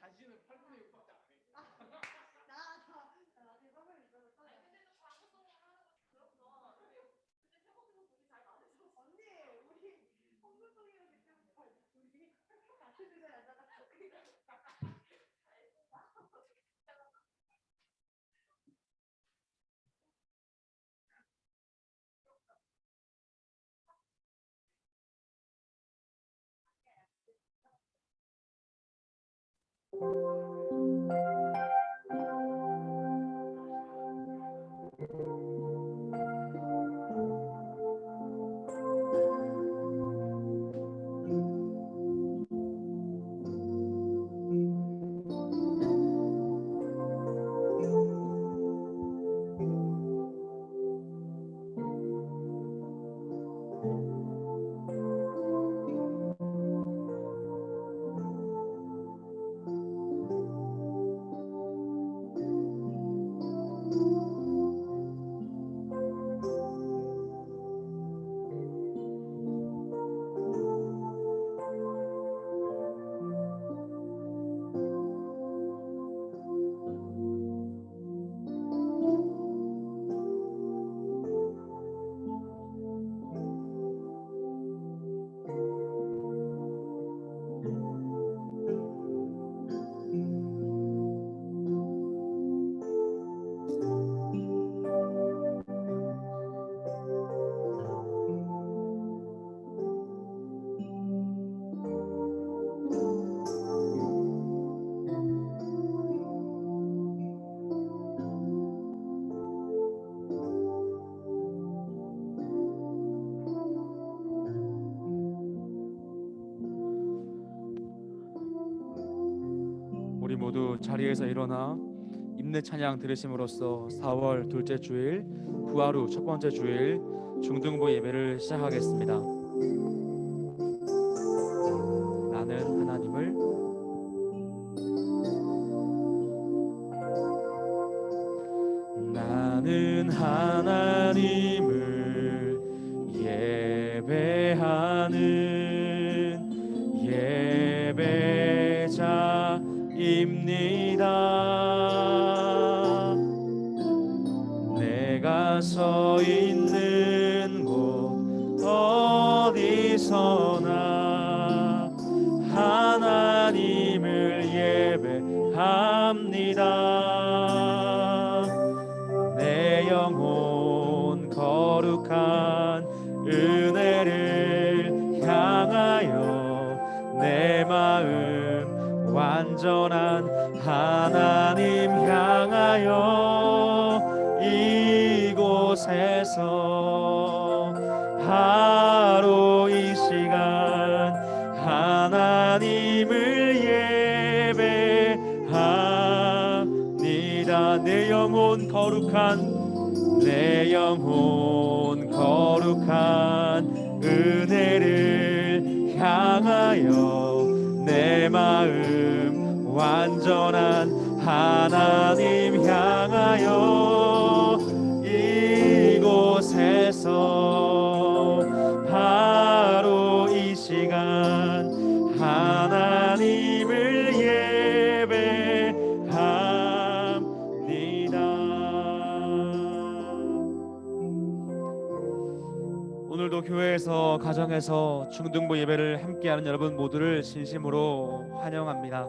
다시는 8분의 6밖에 안 해. 나중에 선물 있어서 써요. 근데 또 광고송을 하는 거 그렇죠. 근데 생각보다 돈이 잘 나와서 언니 우리 홍보송이었기 때문에 우리 같은 주제 하다가 우리 모두 자리에서 일어나 임내 찬양 들으심으로써 4월 둘째 주일 부활 후 첫 번째 주일 중등부 예배를 시작하겠습니다. 나는 하나님을 예배하는 예배자입니다. 내가 서 있는 곳 어디서나 하나님을 예배합니다. 내 영혼 거룩한 은혜를 향하여 내 마음 완전한 하나님 향하여 이곳에서 바로 이 시간 하나님을 예배합니다. 내 영혼 거룩한 은혜를 향하여 내 마음 완전한 하나님 향하여 이곳에서 바로 이 시간 하나님을 예배합니다. 오늘도 교회에서 가정에서 중등부 예배를 함께하는 여러분 모두를 진심으로 환영합니다.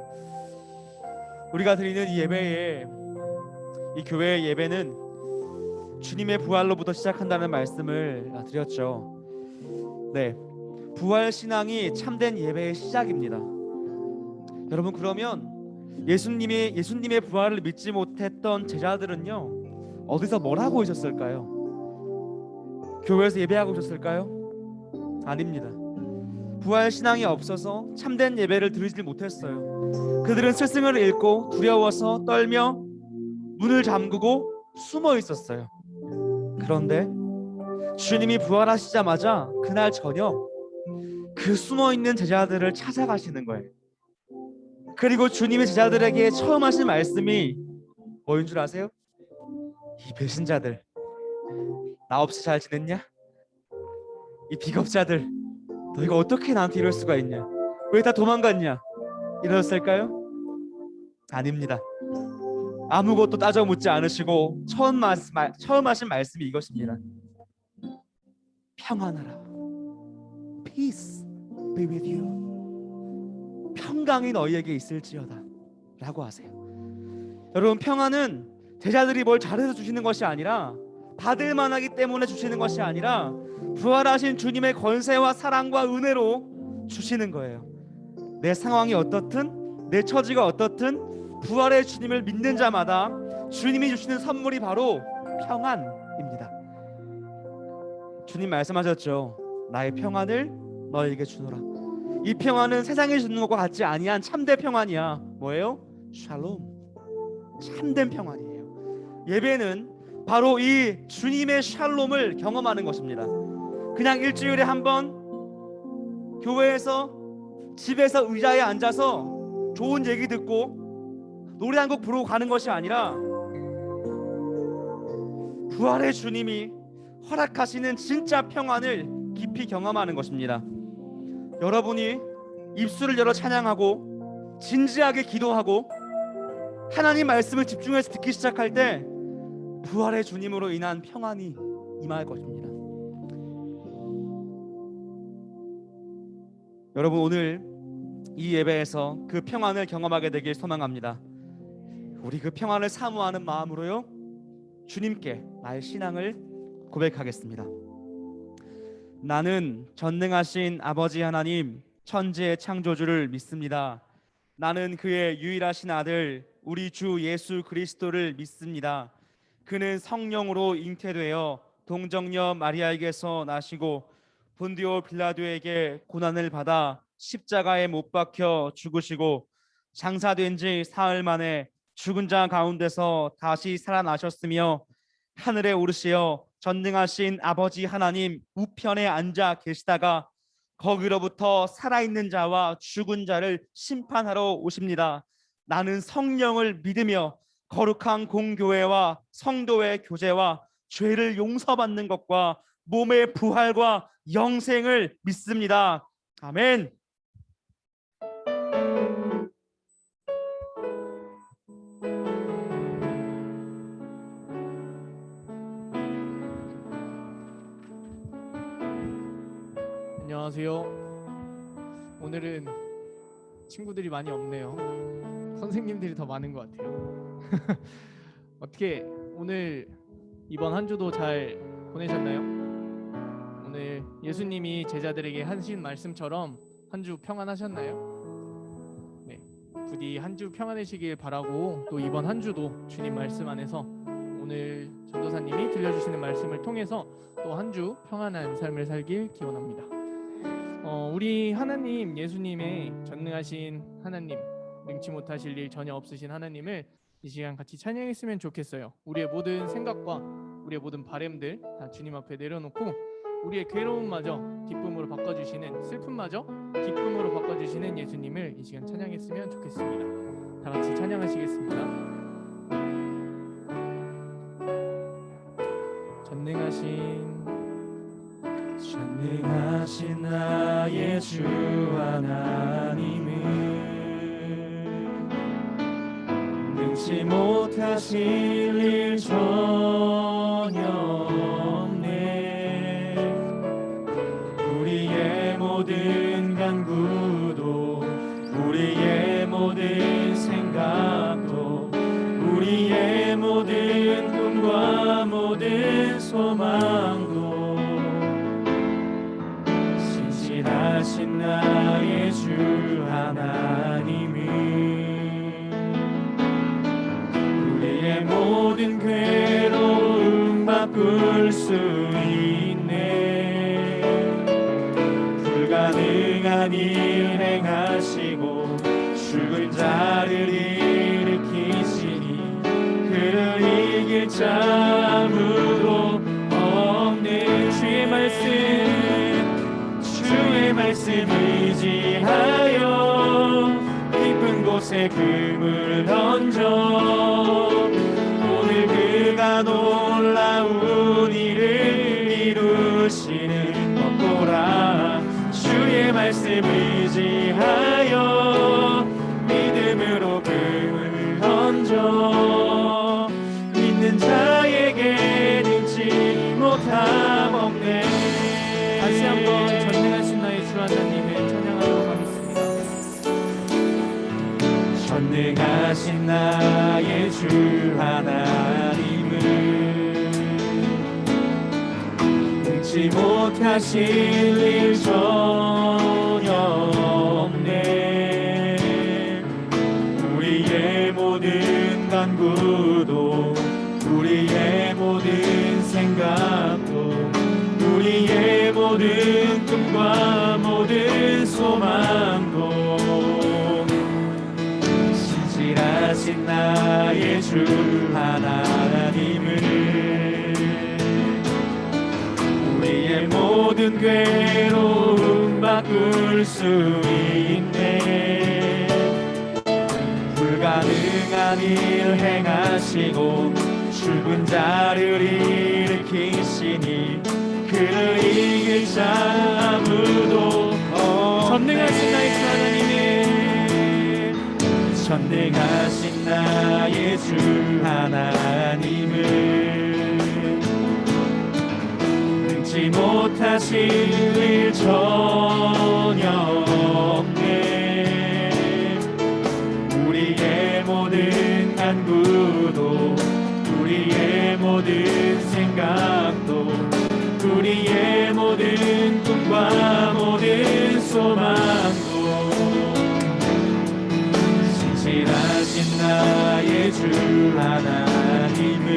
우리가 드리는 이 예배에 이 교회의 예배는 주님의 부활로부터 시작한다는 말씀을 드렸죠. 네, 부활 신앙이 참된 예배의 시작입니다. 여러분, 그러면 예수님의 부활을 믿지 못했던 제자들은요 어디서 뭘 하고 있었을까요? 교회에서 예배하고 있었을까요? 아닙니다. 부활 신앙이 없어서 참된 예배를 드리지 못했어요. 그들은 스승을 잃고 두려워서 떨며 문을 잠그고 숨어 있었어요. 그런데 주님이 부활하시자마자 그날 저녁 그 숨어 있는 제자들을 찾아가시는 거예요. 그리고 주님의 제자들에게 처음 하신 말씀이 뭐인 줄 아세요? 이 배신자들, 나 없이 잘 지냈냐? 이 비겁자들, 너희가 어떻게 나한테 이럴 수가 있냐? 왜 다 도망갔냐? 이러셨을까요? 아닙니다. 아무것도 따져 묻지 않으시고 처음 하신 말씀이 이것입니다. 평안하라. Peace be with you. 평강이 너희에게 있을지어다 라고 하세요. 여러분, 평안은 제자들이 뭘 잘해서 주시는 것이 아니라, 받을 만하기 때문에 주시는 것이 아니라, 부활하신 주님의 권세와 사랑과 은혜로 주시는 거예요. 내 상황이 어떻든, 내 처지가 어떻든 부활의 주님을 믿는 자마다 주님이 주시는 선물이 바로 평안입니다. 주님 말씀하셨죠. 나의 평안을 너에게 주노라. 이 평안은 세상이 주는 것과 같지 아니한 참된 평안이야. 뭐예요? 샬롬. 참된 평안이에요. 예배는 바로 이 주님의 샬롬을 경험하는 것입니다. 그냥 일주일에 한 번 교회에서, 집에서 의자에 앉아서 좋은 얘기 듣고 노래 한 곡 부르고 가는 것이 아니라, 부활의 주님이 허락하시는 진짜 평안을 깊이 경험하는 것입니다. 여러분이 입술을 열어 찬양하고 진지하게 기도하고 하나님 말씀을 집중해서 듣기 시작할 때 부활의 주님으로 인한 평안이 임할 것입니다. 여러분, 오늘 이 예배에서 그 평안을 경험하게 되길 소망합니다. 우리 그 평안을 사모하는 마음으로요, 주님께 나의 신앙을 고백하겠습니다. 나는 전능하신 아버지 하나님, 천지의 창조주를 믿습니다. 나는 그의 유일하신 아들 우리 주 예수 그리스도를 믿습니다. 그는 성령으로 잉태되어 동정녀 마리아에게서 나시고 본디오 빌라도에게 고난을 받아 십자가에 못 박혀 죽으시고 장사된 지 사흘 만에 죽은 자 가운데서 다시 살아나셨으며 하늘에 오르시어 전능하신 아버지 하나님 우편에 앉아 계시다가 거기로부터 살아있는 자와 죽은 자를 심판하러 오십니다. 나는 성령을 믿으며 거룩한 공교회와 성도의 교제와 죄를 용서받는 것과 몸의 부활과 영생을 믿습니다. 아멘. 안녕하세요. 오늘은 친구들이 많이 없네요. 선생님들이 더 많은 것 같아요. 어떻게 오늘 이번 한 주도 잘 보내셨나요? 오늘 예수님이 제자들에게 하신 말씀처럼 한 주 평안하셨나요? 네, 부디 한 주 평안하시길 바라고, 또 이번 한 주도 주님 말씀 안에서 오늘 전도사님이 들려주시는 말씀을 통해서 또 한 주 평안한 삶을 살길 기원합니다. 우리 하나님, 예수님의 전능하신 하나님, 능치 못하실 일 전혀 없으신 하나님을 이 시간 같이 찬양했으면 좋겠어요. 우리의 모든 생각과 우리의 모든 바램들 다 주님 앞에 내려놓고 우리의 괴로움마저 기쁨으로 바꿔주시는, 슬픔마저 기쁨으로 바꿔주시는 예수님을 이 시간 찬양했으면 좋겠습니다. 다 같이 찬양하시겠습니다. 전능하신 나의 주 하나님은 능치 못하실 일 전혀 없네. 우리의 모든 간구도, 우리의 모든 생각도, 우리의 모든 꿈과 모든 소망도 신실하신 나의 주 하나님은 우리의 모든 괴로움 바꿀 수 있네. 불가능한 일 행하시고 죽은 자를 일으키시니 그를 이길 자 아무도 없네. 주의 말씀 의지하여 깊은 곳에 금을 던져 오늘 그가 놀라운 일을 이루시는 것 보라. 주의 말씀 의지하여 믿음으로 금을 던져 믿는 자에게 능치 못함 없네. 다시 한번 전능하신 나의 주 하나님을 찬양하도록 하겠습니다. 전능하신 나의 주 하나님을 능치 못하실 일 전혀 없네. 우리의 모든 간구도 우리의 모든 생각도 우리의 모든 꿈과 모든 소망도 신실하신 나의 주 하나님을 우리의 모든 괴로움 바꿀 수 있네. 불가능한 일 행하시고 죽은 자를 일으키시니 그를 이길 자 아무도 전능하신 나의 주 하나님을 전능하신 나의 주 하나님을 능치 못하실 일 전혀 없네. 우리의 모든 간구도 우리의 모든 생각도 우리의 모든 꿈과 모든 소망도 신실하신 나의 주 하나님을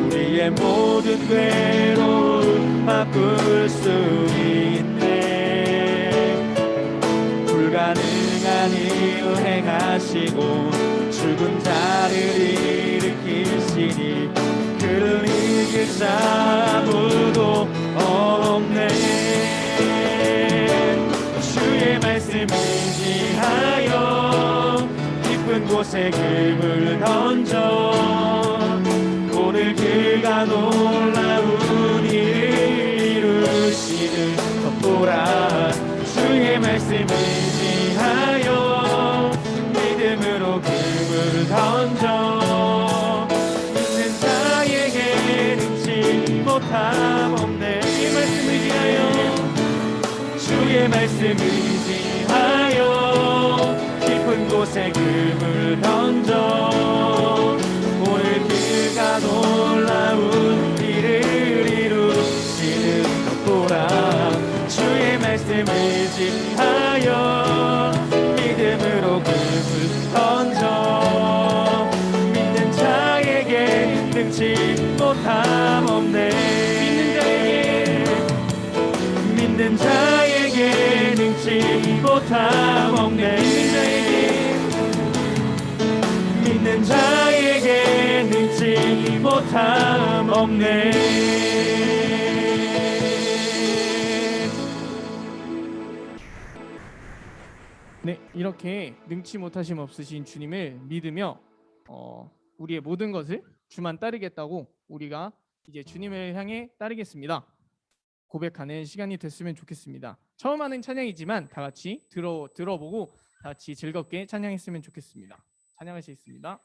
우리의 모든 괴로움 바꿀 수 있네. 불가능한 일 행하시고 죽은 자를 일으키시니 그를 이길 자 아무도 없네. 주의 말씀 의지하여 깊은 곳에 금을 던져 오늘 그가 놀라운 일을 이루시는 것 보라. 주의 말씀 의지하여 믿음으로 금을 던져 믿는 자에게 능치 못함 없네. 주의 말씀 의지하여 주의 말씀 의지하여 깊은 곳에 금을 던져 오늘 그가 놀라운 일을 이루시는 것 보라. 주의 말씀 의지하여 믿음으로 금을 던져 믿는 자에게 능치 못함 없네. 믿는 자에게 능치 못함 없네. 믿는 자에게 능치 못함 없네. 네, 이렇게 능치 못하심 없으신 주님을 믿으며 우리의 모든 것을 주만 따르겠다고 우리가 이제 주님을 향해 따르겠습니다. 고백하는 시간이 됐으면 좋겠습니다. 처음 하는 찬양이지만 다 같이 들어보고 다 같이 즐겁게 찬양했으면 좋겠습니다. 찬양하시겠습니다.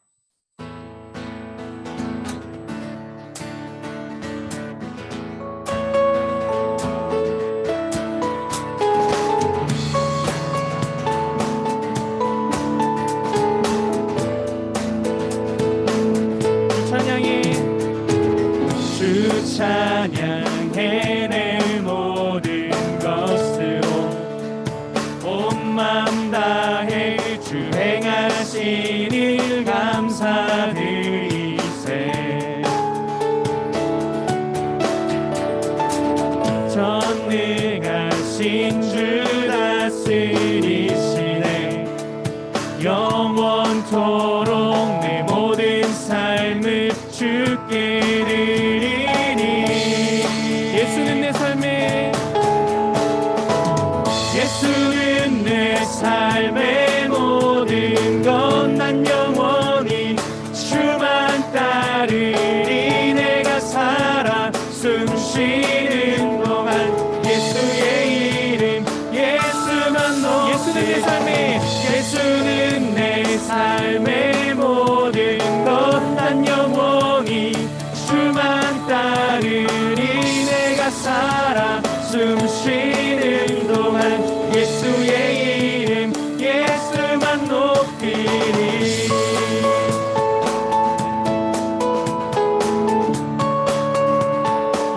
주 찬양해 내 모든 것으로 온 마음 다해 주 행하신 일 감사드리세. 전능하신 주 다스리시네. 영원토록 내 모든 삶을 주께 드리니 예수는 내 삶의 모든 것 난 영원히 주만 따르리. 내가 살아 숨쉬는 동안 예수 예수는 내 삶의 예수는 내 삶의 모든 것 난 영원히 주만 따르리 내가 살아 숨 쉬는 동안 예수의 이름 예수만 높이리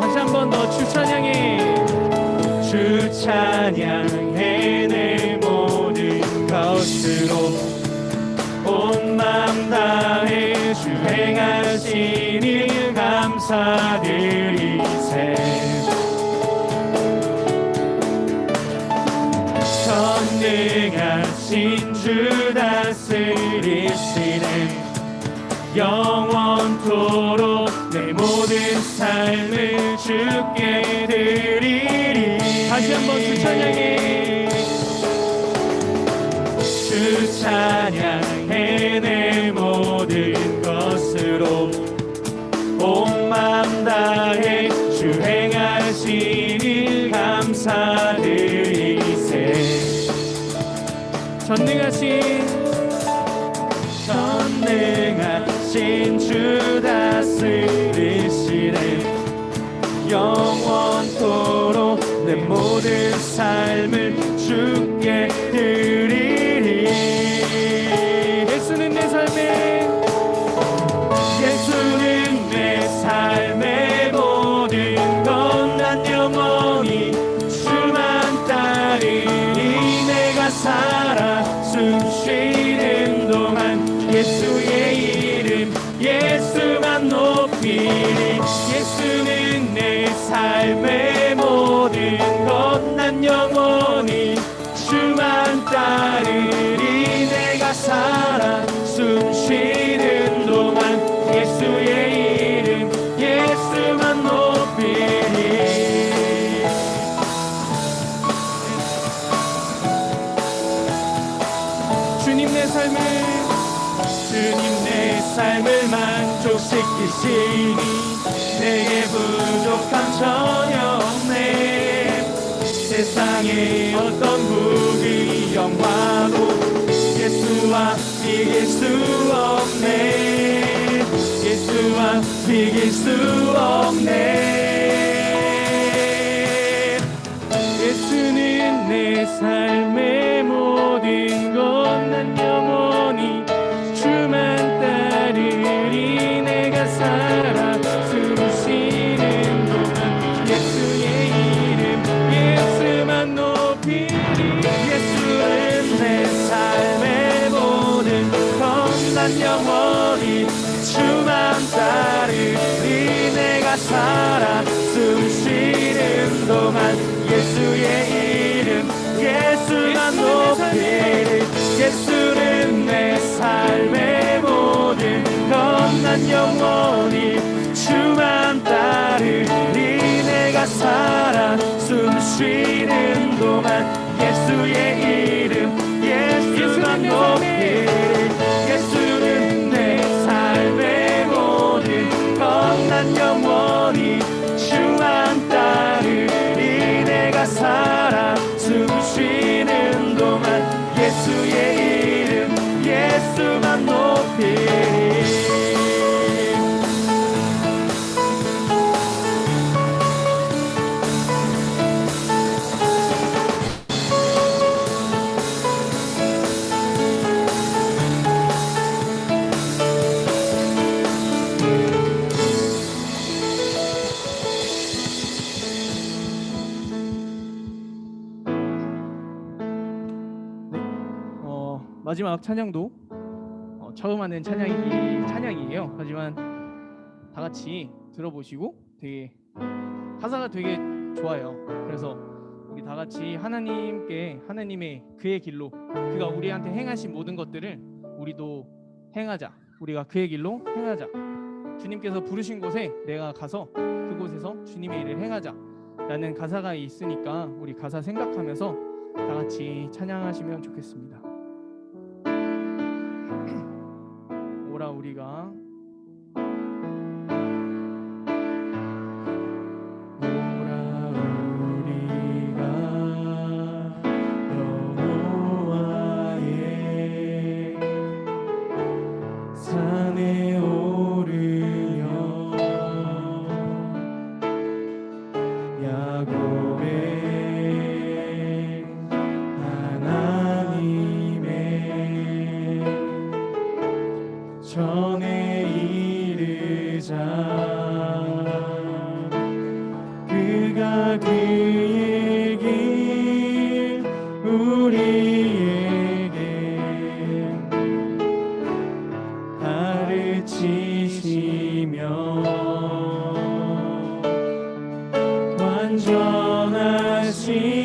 다시 한 번 더 주 찬양해 주 찬양해 내 모든 것으로 온 맘 다해 주 행하신 일 감사드리세 전능하신 주 다스리시네 영원토록 내 모든 삶을 주께 드리리 다시 한번 주 찬양해 주 찬양해 내 모든 것으로 온 맘 다해 주 행하신 일 감사드리세 전능하신 주 다스리시네 영원토록 내 모든 삶을 주께 드리리 예수는 내 삶의 모든 것 난 영원히 주만 따르리 내가 살아 숨 쉬는 동안 예수의 이름 예수만 높이리 예수는 내 삶의 모든 것 난 영원히 주만 따르리 내가 살아 숨 쉬는 동안 예수의 이름 예수만 높이리 주님 내 삶을 만족시키시니 내게 부족함 전혀 없네 세상의 어떤 부귀 영화도 예수와 비길 수 없네 예수와 비길 수 없네 예수는 내 삶의 모든 것 난 영원히 주만 따르리 내가 살아 숨 쉬는 동안 예수의 이름 예수만 높이리 예수는 내 삶의 모든 것 난 영원히 주만 따르리 내가 살아 숨 쉬는 동안 예수의 이름 예수만 높이리 예수는 내 삶의 모든 것 난 영원히 주만 따르리 내가 살아 숨 쉬는 동안 예수의 이름 예수만 높이리 예수는 내 삶의 모든 것 난 영원히 주만 따르리 내가 살아 숨 쉬는 동안 예수의 이름 예수만 높이리 마지막 찬양도 처음 하는 찬양이에요. 하지만 다 같이 들어보시고 되게 가사가 되게 좋아요. 그래서 우리 다 같이 하나님의 그의 길로 그가 우리한테 행하신 모든 것들을 우리도 행하자. 우리가 그의 길로 행하자. 주님께서 부르신 곳에 내가 가서 그곳에서 주님의 일을 행하자 라는 가사가 있으니까 우리 가사 생각하면서 다 같이 찬양하시면 좋겠습니다. 오라 우리가 여호와 하나님의 전에 이르자 그가 그의 길 우리에게 가르치시며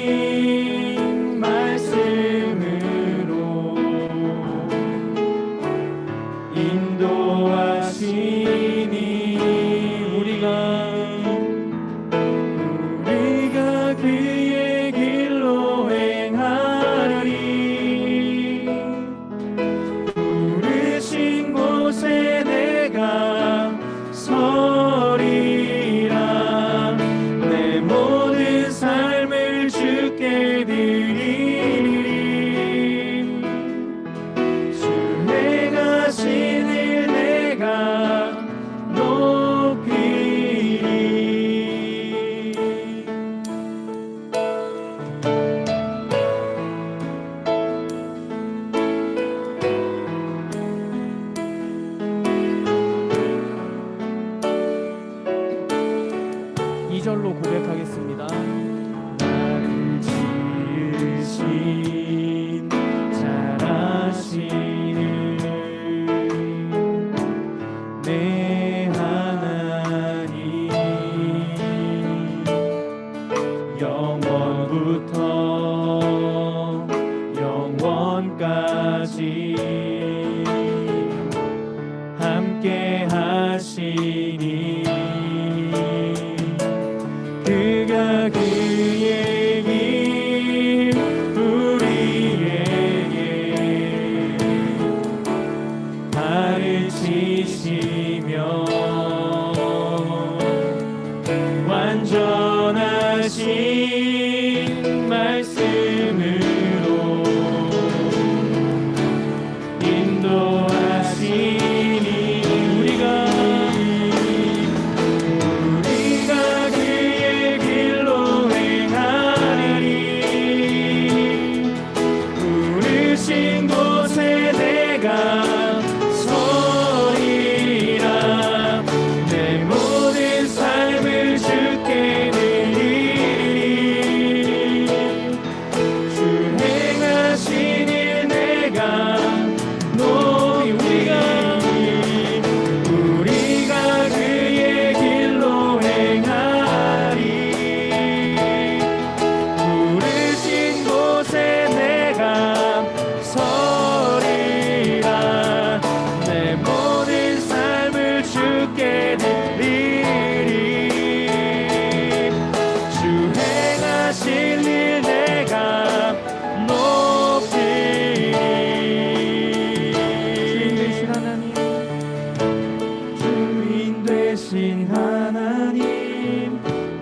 완전하신 말씀으로 인도하시니 우리가 그의 길로 행하리 부르신 곳에 내가 서리라 내 모든 삶을 주께 드리리 주 행하신 일 내가 높이리. 이절로 고백하겠습니다. 나를 지으신 잘하시는 내 하나님 영원부터 영원까지 함께 하시니 그가 그의 길 우리에게 가르치시며 완전하신 말씀으로 인도하시니 우리가 그의 길로 행하리 부르신 곳에 내가 서리라 내 모든 삶을 주께 드리리 주 행하신 일 내가 높이 우리가 그의 길로 행하리 부르신 곳에 내가 서리라 내 모든 삶을 주께 드리리 주 행하신 일 내가 높이리. 주인 되신 하나님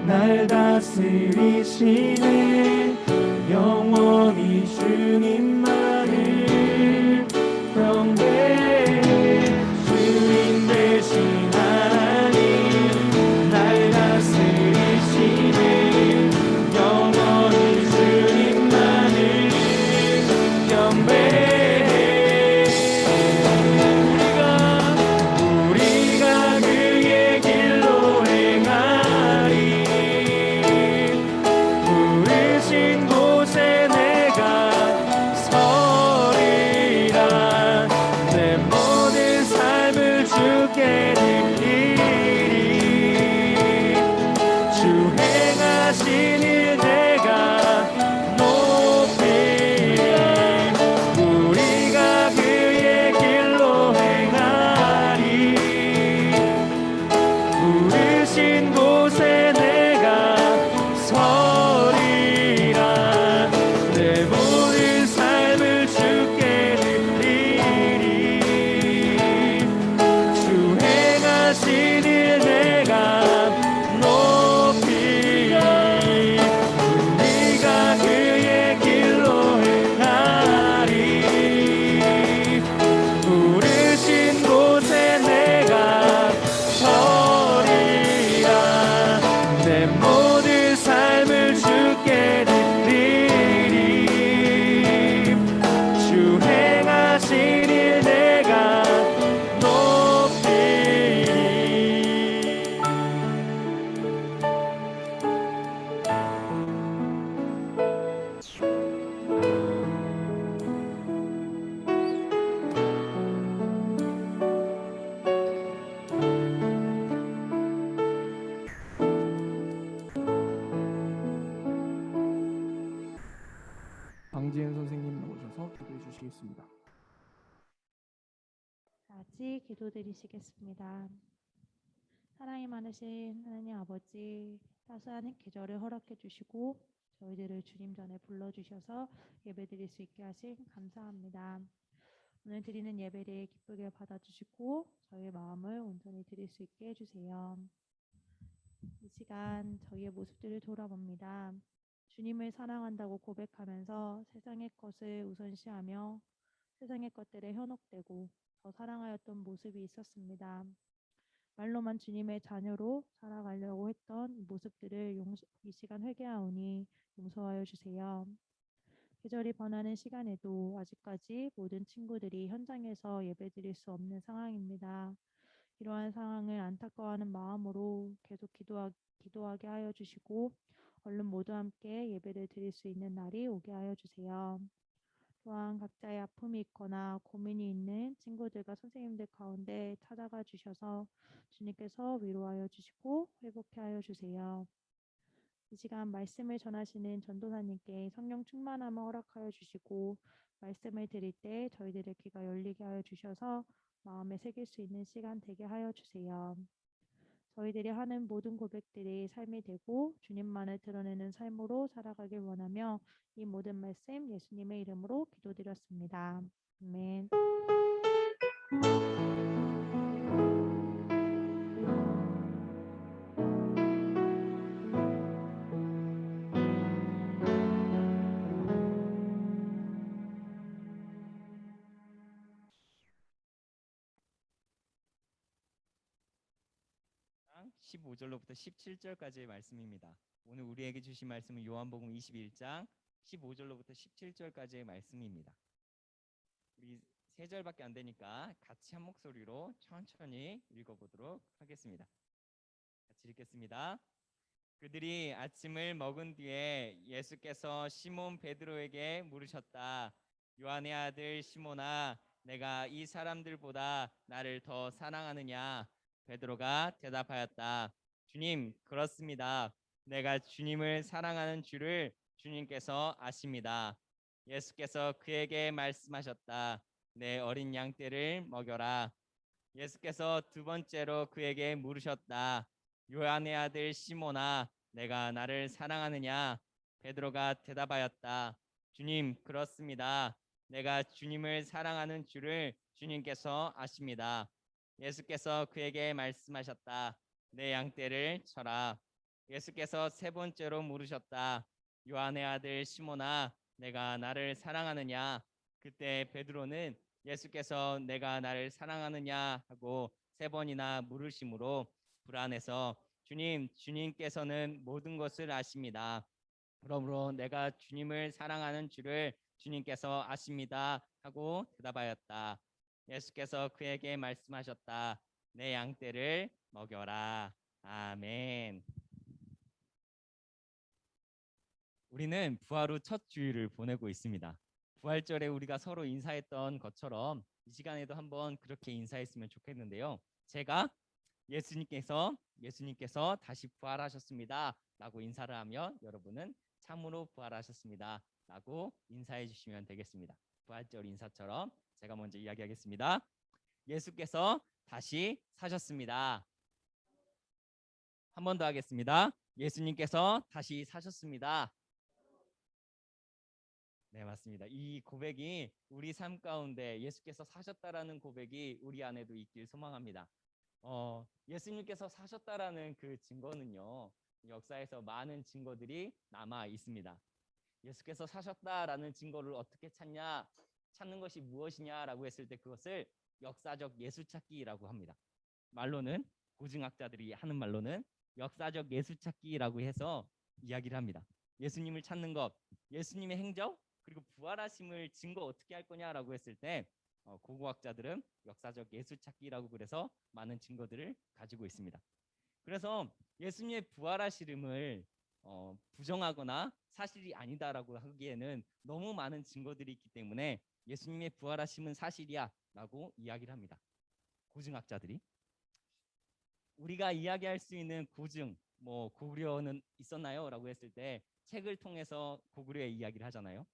날 다스리시네 영원히 주님만을 경배해 주인 되신 하나님 날 다스리시네 영원히 주님만을 경배해 우리가 그의 길로 행하리 부르신 곳에 내가 서 강지은 선생님 나오셔서 기도해 주시겠습니다. 같이 기도드리시겠습니다. 사랑이 많으신 하나님 아버지, 따스한 계절을 허락해 주시고 저희들을 주님 전에 불러주셔서 예배드릴 수 있게 하신 감사합니다. 오늘 드리는 예배를 기쁘게 받아주시고 저희의 마음을 온전히 드릴 수 있게 해주세요. 이 시간 저희의 모습들을 돌아봅니다. 주님을 사랑한다고 고백하면서 세상의 것을 우선시하며 세상의 것들에 현혹되고 더 사랑하였던 모습이 있었습니다. 말로만 주님의 자녀로 살아가려고 했던 이 모습들을 이 시간 회개하오니 용서하여 주세요. 계절이 변하는 시간에도 아직까지 모든 친구들이 현장에서 예배드릴 수 없는 상황입니다. 이러한 상황을 안타까워하는 마음으로 계속 기도하게 하여 주시고 얼른 모두 함께 예배를 드릴 수 있는 날이 오게 하여 주세요. 또한 각자의 아픔이 있거나 고민이 있는 친구들과 선생님들 가운데 찾아가 주셔서 주님께서 위로하여 주시고 회복해 하여 주세요. 이 시간 말씀을 전하시는 전도사님께 성령 충만함을 허락하여 주시고 말씀을 드릴 때 저희들의 귀가 열리게 하여 주셔서 마음에 새길 수 있는 시간 되게 하여 주세요. 저희들이 하는 모든 고백들이 삶이 되고 주님만을 드러내는 삶으로 살아가길 원하며 이 모든 말씀 예수님의 이름으로 기도드렸습니다. 아멘. 장 15절로부터 17절까지의 말씀입니다. 오늘 우리에게 주신 말씀은 요한복음 21장 15절로부터 17절까지의 말씀입니다. 우리 3절밖에 안 되니까 같이 한 목소리로 천천히 읽어보도록 하겠습니다. 같이 읽겠습니다. 그들이 아침을 먹은 뒤에 예수께서 시몬 베드로에게 물으셨다. 요한의 아들 시몬아, 내가 이 사람들보다 나를 더 사랑하느냐? 베드로가 대답하였다. 주님, 그렇습니다. 내가 주님을 사랑하는 줄을 주님께서 아십니다. 예수께서 그에게 말씀하셨다. 내 어린 양떼를 먹여라. 예수께서 두 번째로 그에게 물으셨다. 요한의 아들 시몬아, 내가 나를 사랑하느냐? 베드로가 대답하였다. 주님, 그렇습니다. 내가 주님을 사랑하는 줄을 주님께서 아십니다. 예수께서 그에게 말씀하셨다. 내 양떼를 쳐라. 예수께서 세 번째로 물으셨다. 요한의 아들 시몬아, 내가 나를 사랑하느냐? 그때 베드로는 예수께서 내가 나를 사랑하느냐 하고 세 번이나 물으심으로 불안해서 주님께서는 모든 것을 아십니다. 그러므로 내가 주님을 사랑하는 줄을 주님께서 아십니다 하고 대답하였다. 예수께서 그에게 말씀하셨다. 내 양떼를 먹여라. 아멘. 우리는 부활 후 첫 주일을 보내고 있습니다. 부활절에 우리가 서로 인사했던 것처럼 이 시간에도 한번 그렇게 인사했으면 좋겠는데요. 제가 예수님께서 다시 부활하셨습니다 라고 인사를 하면 여러분은 참으로 부활하셨습니다 라고 인사해 주시면 되겠습니다. 부활절 인사처럼 제가 먼저 이야기하겠습니다. 예수께서 다시 사셨습니다. 한 번 더 하겠습니다. 예수님께서 다시 사셨습니다. 네, 맞습니다. 이 고백이 우리 삶 가운데 예수께서 사셨다라는 고백이 우리 안에도 있길 소망합니다. 예수님께서 사셨다라는 그 증거는요, 역사에서 많은 증거들이 남아 있습니다. 예수께서 사셨다라는 증거를 어떻게 찾는 것이 무엇이냐라고 했을 때 그것을 역사적 예수찾기라고 합니다. 말로는 고증학자들이 하는 말로는 역사적 예수찾기라고 해서 이야기를 합니다. 예수님을 찾는 것, 예수님의 행적, 그리고 부활하심을 증거 어떻게 할 거냐라고 했을 때 고고학자들은 역사적 예수찾기라고 그래서 많은 증거들을 가지고 있습니다. 그래서 예수님의 부활하심을 부정하거나 사실이 아니다라고 하기에는 너무 많은 증거들이 있기 때문에 예수님의 부활하심은 사실이야 라고 이야기를 합니다. 고증학자들이. 우리가 이야기할 수 있는 고증, 고구려는 있었나요? 라고 했을 때 책을 통해서 고구려의 이야기를 하잖아요.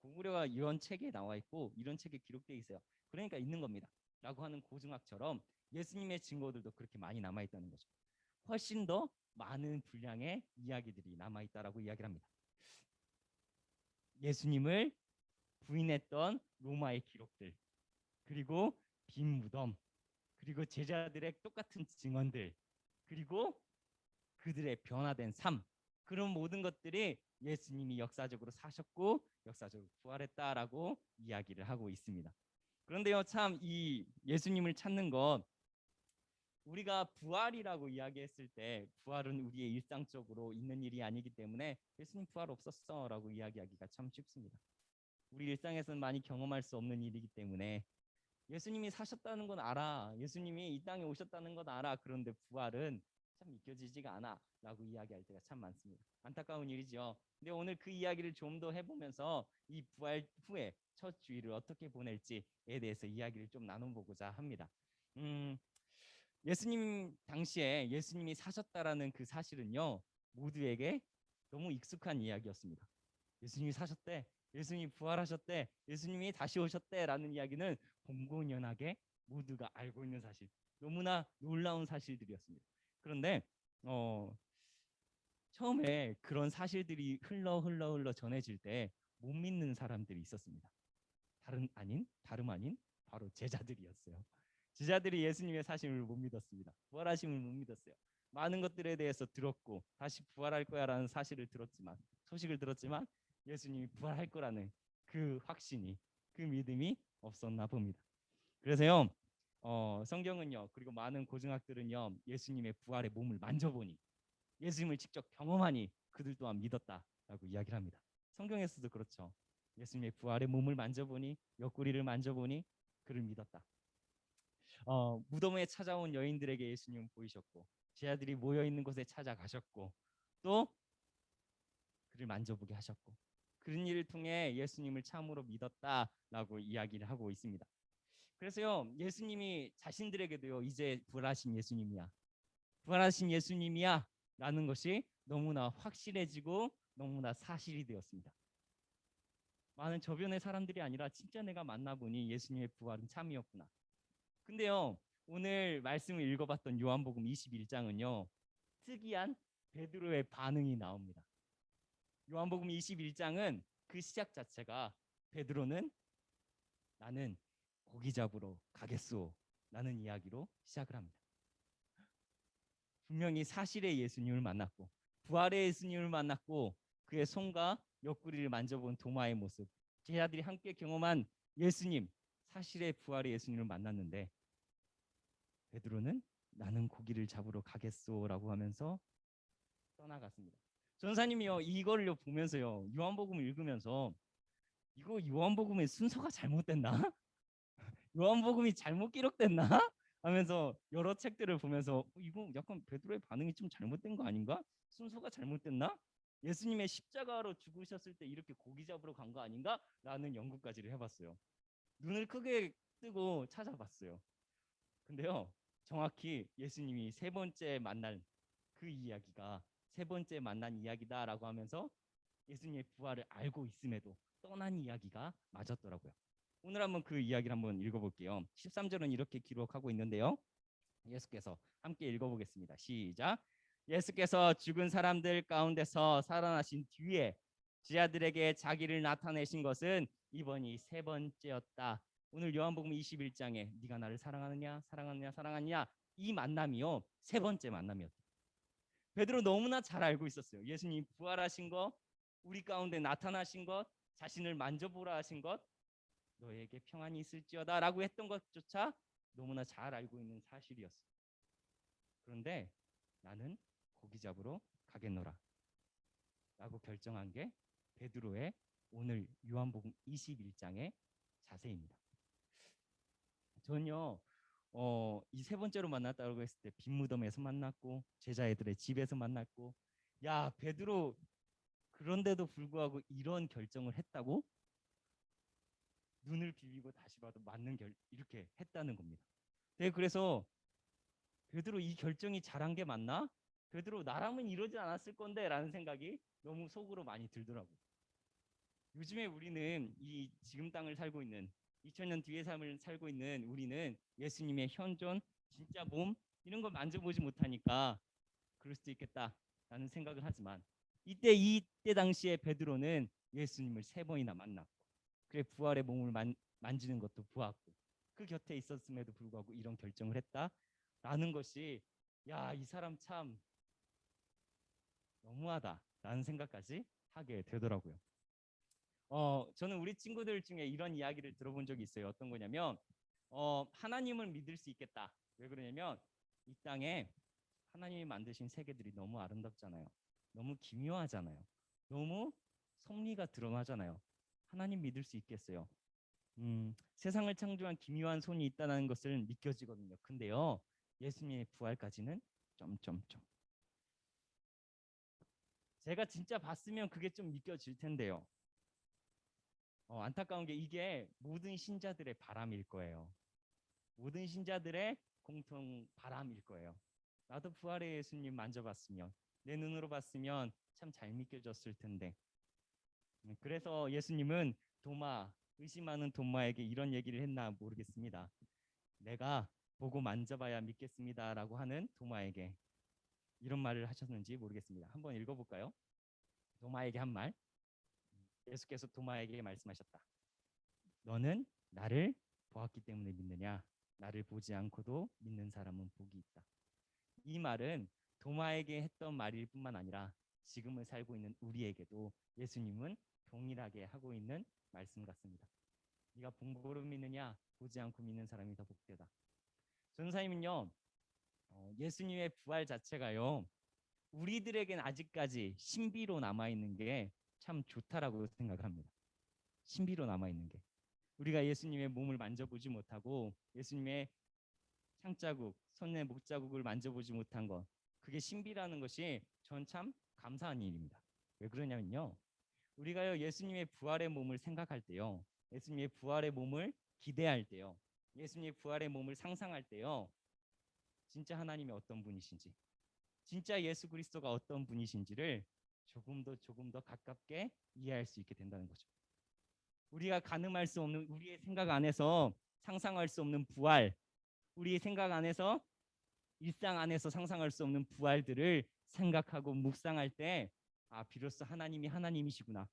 고구려가 이런 책에 나와 있고 이런 책에 기록되어 있어요. 그러니까 있는 겁니다. 라고 하는 고증학처럼 예수님의 증거들도 그렇게 많이 남아 있다는 거죠. 훨씬 더 많은 분량의 이야기들이 남아 있다라고 이야기를 합니다. 예수님을 부인했던 로마의 기록들, 그리고 빈 무덤, 그리고 제자들의 똑같은 증언들, 그리고 그들의 변화된 삶, 그런 모든 것들이 예수님이 역사적으로 사셨고 역사적으로 부활했다라고 이야기를 하고 있습니다. 그런데요, 참 이 예수님을 찾는 것, 우리가 부활이라고 이야기했을 때 부활은 우리의 일상적으로 있는 일이 아니기 때문에 예수님 부활 없었어라고 이야기하기가 참 쉽습니다. 우리 일상에서는 많이 경험할 수 없는 일이기 때문에 예수님이 사셨다는 건 알아, 예수님이 이 땅에 오셨다는 건 알아, 그런데 부활은 참 믿겨지지가 않아 라고 이야기할 때가 참 많습니다. 안타까운 일이죠. 근데 오늘 그 이야기를 좀 더 해보면서 이 부활 후에 첫 주일을 어떻게 보낼지에 대해서 이야기를 좀 나눠보고자 합니다. 예수님 당시에 예수님이 사셨다라는 그 사실은요, 모두에게 너무 익숙한 이야기였습니다. 예수님이 사셨대, 예수님이 부활하셨대, 예수님이 다시 오셨대라는 이야기는 공공연하게 모두가 알고 있는 사실, 너무나 놀라운 사실들이었습니다. 그런데 처음에 그런 사실들이 흘러 전해질 때 못 믿는 사람들이 있었습니다. 다름 아닌 바로 제자들이었어요. 제자들이 예수님의 사실을 못 믿었습니다. 부활하심을 못 믿었어요. 많은 것들에 대해서 들었고 다시 부활할 거야라는 소식을 들었지만 예수님이 부활할 거라는 그 확신이, 그 믿음이 없었나 봅니다. 그래서요, 성경은요, 그리고 많은 고증학들은요, 예수님의 부활의 몸을 만져보니, 예수님을 직접 경험하니 그들 또한 믿었다라고 이야기를 합니다. 성경에서도 그렇죠. 예수님의 부활의 몸을 만져보니, 옆구리를 만져보니 그를 믿었다. 무덤에 찾아온 여인들에게 예수님은 보이셨고, 제자들이 모여 있는 곳에 찾아가셨고, 또 그를 만져보게 하셨고, 그런 일을 통해 예수님을 참으로 믿었다라고 이야기를 하고 있습니다. 그래서요, 예수님이 자신들에게도요, 이제 부활하신 예수님이야 라는 것이 너무나 확실해지고 너무나 사실이 되었습니다. 많은 저변의 사람들이 아니라 진짜 내가 만나보니 예수님의 부활은 참이었구나. 근데요, 오늘 말씀을 읽어봤던 요한복음 21장은요, 특이한 베드로의 반응이 나옵니다. 요한복음 21장은 그 시작 자체가 베드로는 나는 고기 잡으러 가겠소 라는 이야기로 시작을 합니다. 분명히 사실의 예수님을 만났고 부활의 예수님을 만났고 그의 손과 옆구리를 만져본 도마의 모습, 제자들이 함께 경험한 예수님, 사실의 부활의 예수님을 만났는데 베드로는 나는 고기를 잡으러 가겠소라고 하면서 떠나갔습니다. 전사님이요, 이거를 보면서요, 요한복음을 읽으면서 이거 요한복음의 순서가 잘못됐나? 요한복음이 잘못 기록됐나? 하면서 여러 책들을 보면서 이거 약간 베드로의 반응이 좀 잘못된 거 아닌가? 순서가 잘못됐나? 예수님의 십자가로 죽으셨을 때 이렇게 고기 잡으러 간 거 아닌가? 라는 연구까지를 해봤어요. 눈을 크게 뜨고 찾아봤어요. 근데요, 정확히 예수님이 세 번째 만난 그 이야기가 세 번째 만난 이야기다라고 하면서 예수님의 부활을 알고 있음에도 떠난 이야기가 맞았더라고요. 오늘 한번 그 이야기를 한번 읽어볼게요. 13절은 이렇게 기록하고 있는데요, 예수께서 함께 읽어보겠습니다. 시작. 예수께서 죽은 사람들 가운데서 살아나신 뒤에 제자들에게 자기를 나타내신 것은 이번이 세 번째였다. 오늘 요한복음 21장에 네가 나를 사랑하느냐 사랑하느냐 이 만남이요, 세 번째 만남이었다. 베드로 너무나 잘 알고 있었어요. 예수님 부활하신 것, 우리 가운데 나타나신 것, 자신을 만져보라 하신 것, 너에게 평안이 있을지어다 라고 했던 것조차 너무나 잘 알고 있는 사실이었어요. 그런데 나는 고기 잡으러 가겠노라 라고 결정한 게 베드로의 오늘 요한복음 21장의 자세입니다. 전요, 이 세 번째로 만났다고 했을 때 빈무덤에서 만났고 제자애들의 집에서 만났고, 야 베드로 그런데도 불구하고 이런 결정을 했다고? 눈을 비비고 다시 봐도 맞는 이렇게 했다는 겁니다. 네, 그래서 베드로 이 결정이 잘한 게 맞나? 베드로 나라면 이러지 않았을 건데 라는 생각이 너무 속으로 많이 들더라고요. 요즘에 우리는 이 지금 땅을 살고 있는 2000년 뒤의 삶을 살고 있는 우리는 예수님의 현존, 진짜 몸 이런 걸 만져보지 못하니까 그럴 수도 있겠다라는 생각을 하지만 이때 당시에 베드로는 예수님을 3번이나 만났고 그래 부활의 몸을 만지는 것도 보았고 그 곁에 있었음에도 불구하고 이런 결정을 했다라는 것이 야, 이 사람 참 너무하다라는 생각까지 하게 되더라고요. 저는 우리 친구들 중에 이런 이야기를 들어본 적이 있어요. 어떤 거냐면 하나님을 믿을 수 있겠다. 왜 그러냐면 이 땅에 하나님이 만드신 세계들이 너무 아름답잖아요. 너무 기묘하잖아요. 너무 섭리가 드러나잖아요. 하나님 믿을 수 있겠어요. 세상을 창조한 기묘한 손이 있다는 것을 믿겨지거든요. 근데요, 예수님의 부활까지는 점점점. 제가 진짜 봤으면 그게 좀 믿겨질 텐데요. 안타까운 게 이게 모든 신자들의 바람일 거예요. 모든 신자들의 공통 바람일 거예요. 나도 부활의 예수님 만져봤으면, 내 눈으로 봤으면 참 잘 믿겨졌을 텐데. 그래서 예수님은 의심하는 도마에게 이런 얘기를 했나 모르겠습니다. 내가 보고 만져봐야 믿겠습니다라고 하는 도마에게 이런 말을 하셨는지 모르겠습니다. 한번 읽어볼까요? 도마에게 한 말. 예수께서 도마에게 말씀하셨다. 너는 나를 보았기 때문에 믿느냐? 나를 보지 않고도 믿는 사람은 복이 있다. 이 말은 도마에게 했던 말일 뿐만 아니라 지금을 살고 있는 우리에게도 예수님은 동일하게 하고 있는 말씀 같습니다. 네가 본보로 믿느냐? 보지 않고 믿는 사람이 더 복되다. 전사님은요, 예수님의 부활 자체가요, 우리들에겐 아직까지 신비로 남아있는 게 참 좋다라고 생각합니다. 신비로 남아있는 게. 우리가 예수님의 몸을 만져보지 못하고 예수님의 창자국, 손의 목자국을 만져보지 못한 것, 그게 신비라는 것이 전 참 감사한 일입니다. 왜 그러냐면요, 우리가요 예수님의 부활의 몸을 생각할 때요, 예수님의 부활의 몸을 기대할 때요, 예수님의 부활의 몸을 상상할 때요, 진짜 하나님이 어떤 분이신지, 진짜 예수 그리스도가 어떤 분이신지를 조금 더 가깝게 이해할 수 있게 된다는 거죠. 우리가 가늠할 수 없는, 우리의 생각 안에서 상상할 수 없는 부활, 우리의 생각 안에서, 일상 안에서 상상할 수 없는 부활들을 생각하고 묵상할 때, 비로소 하나님이 하나님이시구나,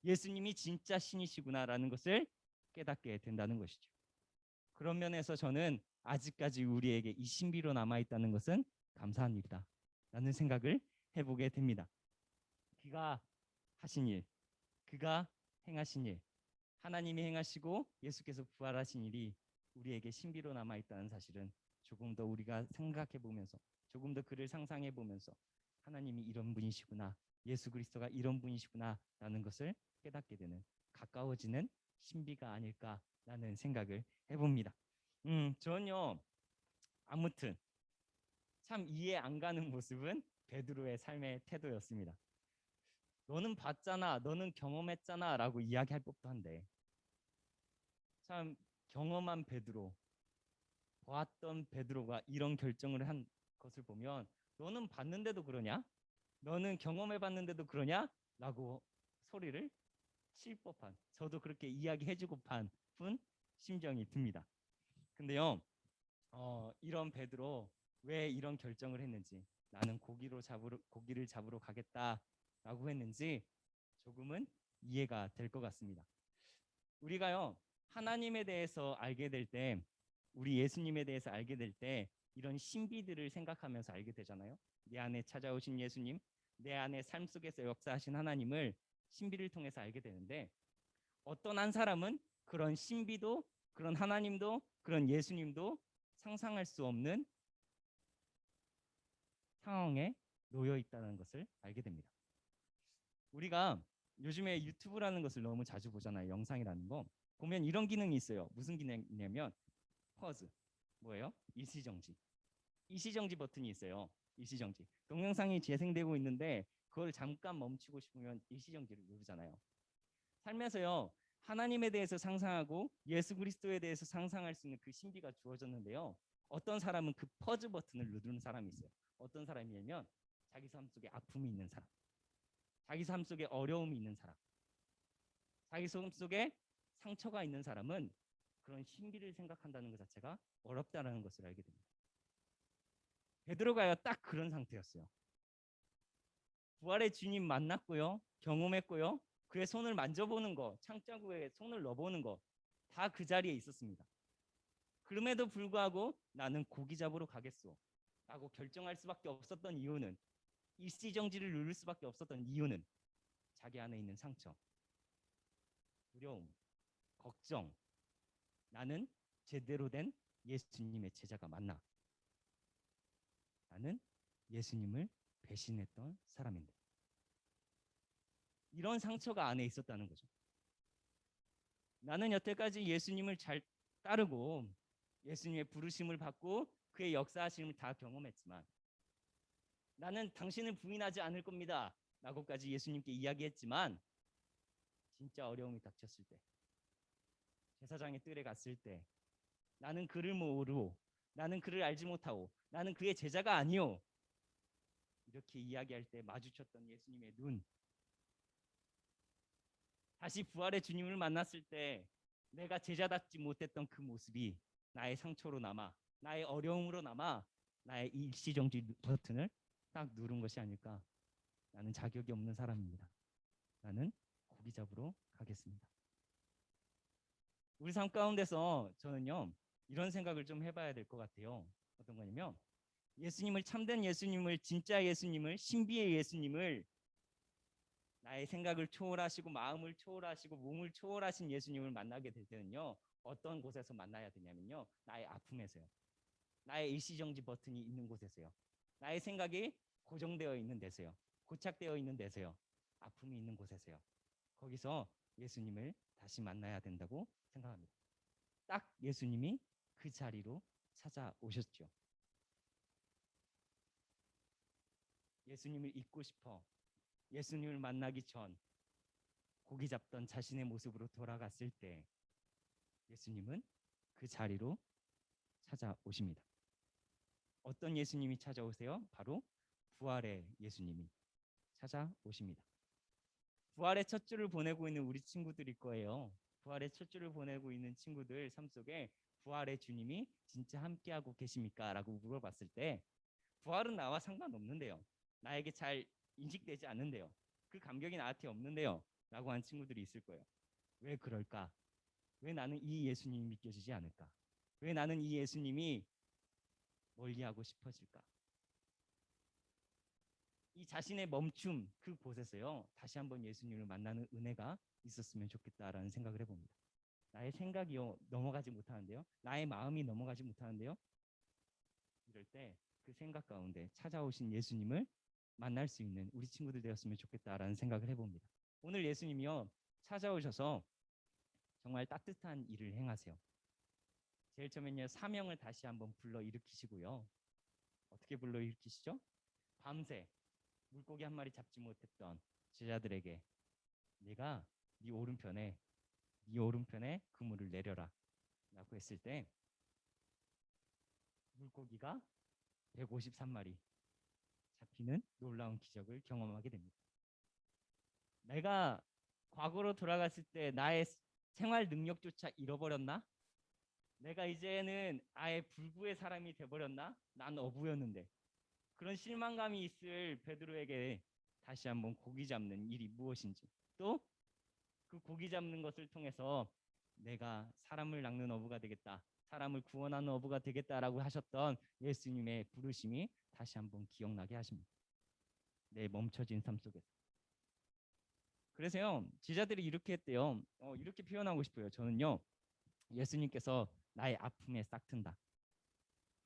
예수님이 진짜 신이시구나라는 것을 깨닫게 된다는 것이죠. 그런 면에서 저는 아직까지 우리에게 이 신비로 남아있다는 것은 감사한 일이다 라는 생각을 해보게 됩니다. 그가 하신 일, 그가 행하신 일, 하나님이 행하시고 예수께서 부활하신 일이 우리에게 신비로 남아있다는 사실은 조금 더 우리가 생각해 보면서, 조금 더 그를 상상해 보면서 하나님이 이런 분이시구나, 예수 그리스도가 이런 분이시구나 라는 것을 깨닫게 되는, 가까워지는 신비가 아닐까라는 생각을 해봅니다. 저는요, 아무튼 참 이해 안 가는 모습은 베드로의 삶의 태도였습니다. 너는 봤잖아, 너는 경험했잖아 라고 이야기할 법도 한데, 참 경험한 베드로, 보았던 베드로가 이런 결정을 한 것을 보면, 너는 봤는데도 그러냐? 너는 경험해봤는데도 그러냐? 라고 소리를 칠 법한, 저도 그렇게 이야기해주고픈 심정이 듭니다. 근데요, 이런 베드로 왜 이런 결정을 했는지, 나는 고기를 잡으러 가겠다라고 했는지 조금은 이해가 될 것 같습니다. 우리가요, 하나님에 대해서 알게 될 때, 우리 예수님에 대해서 알게 될 때 이런 신비들을 생각하면서 알게 되잖아요. 내 안에 찾아오신 예수님, 내 안에 삶 속에서 역사하신 하나님을 신비를 통해서 알게 되는데, 어떤 한 사람은 그런 신비도, 그런 하나님도, 그런 예수님도 상상할 수 없는 상황에 놓여 있다는 것을 알게 됩니다. 우리가 요즘에 유튜브라는 것을 너무 자주 보잖아요. 영상이라는 거 보면 이런 기능이 있어요. 무슨 기능이냐면 퍼즈, 뭐예요? 일시정지 버튼이 있어요. 일시정지. 동영상이 재생되고 있는데 그걸 잠깐 멈추고 싶으면 일시정지를 누르잖아요. 살면서요, 하나님에 대해서 상상하고 예수 그리스도에 대해서 상상할 수 있는 그 신비가 주어졌는데요, 어떤 사람은 그 퍼즈 버튼을 누르는 사람이 있어요. 어떤 사람이냐면 자기 삶 속에 아픔이 있는 사람, 자기 삶 속에 어려움이 있는 사람, 자기 속에 상처가 있는 사람은 그런 신비를 생각한다는 것 자체가 어렵다라는 것을 알게 됩니다. 베드로가요 딱 그런 상태였어요. 부활의 주님 만났고요, 경험했고요, 그의 손을 만져보는 거, 창자구에 손을 넣어보는 거, 다 그 자리에 있었습니다. 그럼에도 불구하고 나는 고기 잡으러 가겠소 라고 결정할 수밖에 없었던 이유는, 일시정지를 누릴 수밖에 없었던 이유는 자기 안에 있는 상처, 두려움, 걱정, 나는 제대로 된 예수님의 제자가 맞나? 나는 예수님을 배신했던 사람인데. 이런 상처가 안에 있었다는 거죠. 나는 여태까지 예수님을 잘 따르고 예수님의 부르심을 받고 그의 역사하심을 다 경험했지만, 나는 당신을 부인하지 않을 겁니다 라고까지 예수님께 이야기했지만, 진짜 어려움이 닥쳤을 때, 제사장의 뜰에 갔을 때, 나는 그를 모르고, 나는 그를 알지 못하고, 나는 그의 제자가 아니오, 이렇게 이야기할 때 마주쳤던 예수님의 눈, 다시 부활의 주님을 만났을 때 내가 제자답지 못했던 그 모습이 나의 상처로 남아, 나의 어려움으로 남아 나의 일시정지 버튼을 딱 누른 것이 아닐까. 나는 자격이 없는 사람입니다. 나는 고기 잡으러 가겠습니다. 우리 삶 가운데서 저는요 이런 생각을 좀 해봐야 될 것 같아요. 어떤 거냐면, 예수님을, 참된 예수님을, 진짜 예수님을, 신비의 예수님을, 나의 생각을 초월하시고 마음을 초월하시고 몸을 초월하신 예수님을 만나게 될 때는요, 어떤 곳에서 만나야 되냐면요, 나의 아픔에서요, 나의 일시정지 버튼이 있는 곳에서요, 나의 생각이 고정되어 있는 데서요, 고착되어 있는 데서요, 아픔이 있는 곳에서요, 거기서 예수님을 다시 만나야 된다고 생각합니다. 딱 예수님이 그 자리로 찾아오셨죠. 예수님을 잊고 싶어 예수님을 만나기 전 고기 잡던 자신의 모습으로 돌아갔을 때 예수님은 그 자리로 찾아오십니다. 어떤 예수님이 찾아오세요? 바로 부활의 예수님이 찾아오십니다. 부활의 첫 주를 보내고 있는 우리 친구들일 거예요. 부활의 첫 주를 보내고 있는 친구들 삶 속에 부활의 주님이 진짜 함께하고 계십니까? 라고 물어봤을 때, 부활은 나와 상관없는데요, 나에게 잘 인식되지 않는데요, 그 감격이 나한테 없는데요 라고 한 친구들이 있을 거예요. 왜 그럴까? 왜 나는 이 예수님이 믿겨지지 않을까? 왜 나는 이 예수님이 멀리하고 싶어질까? 이 자신의 멈춤, 그곳에서요 다시 한번 예수님을 만나는 은혜가 있었으면 좋겠다라는 생각을 해봅니다. 나의 생각이요 넘어가지 못하는데요, 나의 마음이 넘어가지 못하는데요, 이럴 때 그 생각 가운데 찾아오신 예수님을 만날 수 있는 우리 친구들 되었으면 좋겠다라는 생각을 해봅니다. 오늘 예수님이요 찾아오셔서 정말 따뜻한 일을 행하세요. 제일 처음엔요 사명을 다시 한번 불러일으키시고요. 어떻게 불러일으키시죠? 밤새 물고기 한 마리 잡지 못했던 제자들에게 내가 네 오른편에 그물을 내려라 라고 했을 때 물고기가 153마리 잡히는 놀라운 기적을 경험하게 됩니다. 내가 과거로 돌아갔을 때 나의 생활 능력조차 잃어버렸나? 내가 이제는 아예 불구의 사람이 돼버렸나? 난 어부였는데. 그런 실망감이 있을 베드로에게 다시 한번 고기 잡는 일이 무엇인지, 또 그 고기 잡는 것을 통해서 내가 사람을 낚는 어부가 되겠다, 사람을 구원하는 어부가 되겠다라고 하셨던 예수님의 부르심이 다시 한번 기억나게 하십니다. 내 멈춰진 삶 속에서. 그래서요 제자들이 이렇게 했대요. 이렇게 표현하고 싶어요. 저는요 예수님께서 나의 아픔에 싹튼다,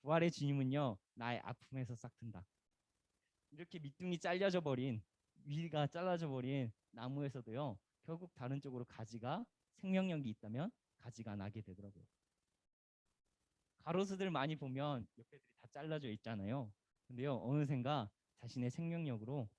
부활의 주님은요 나의 아픔에서 싹튼다, 이렇게 밑둥이 잘려져 버린, 위가 잘라져 버린 나무에서도요 결국 다른 쪽으로 가지가, 생명력이 있다면 가지가 나게 되더라고요. 가로수들 많이 보면 옆에들이 다 잘라져 있잖아요. 근데요 어느샌가 자신의 생명력으로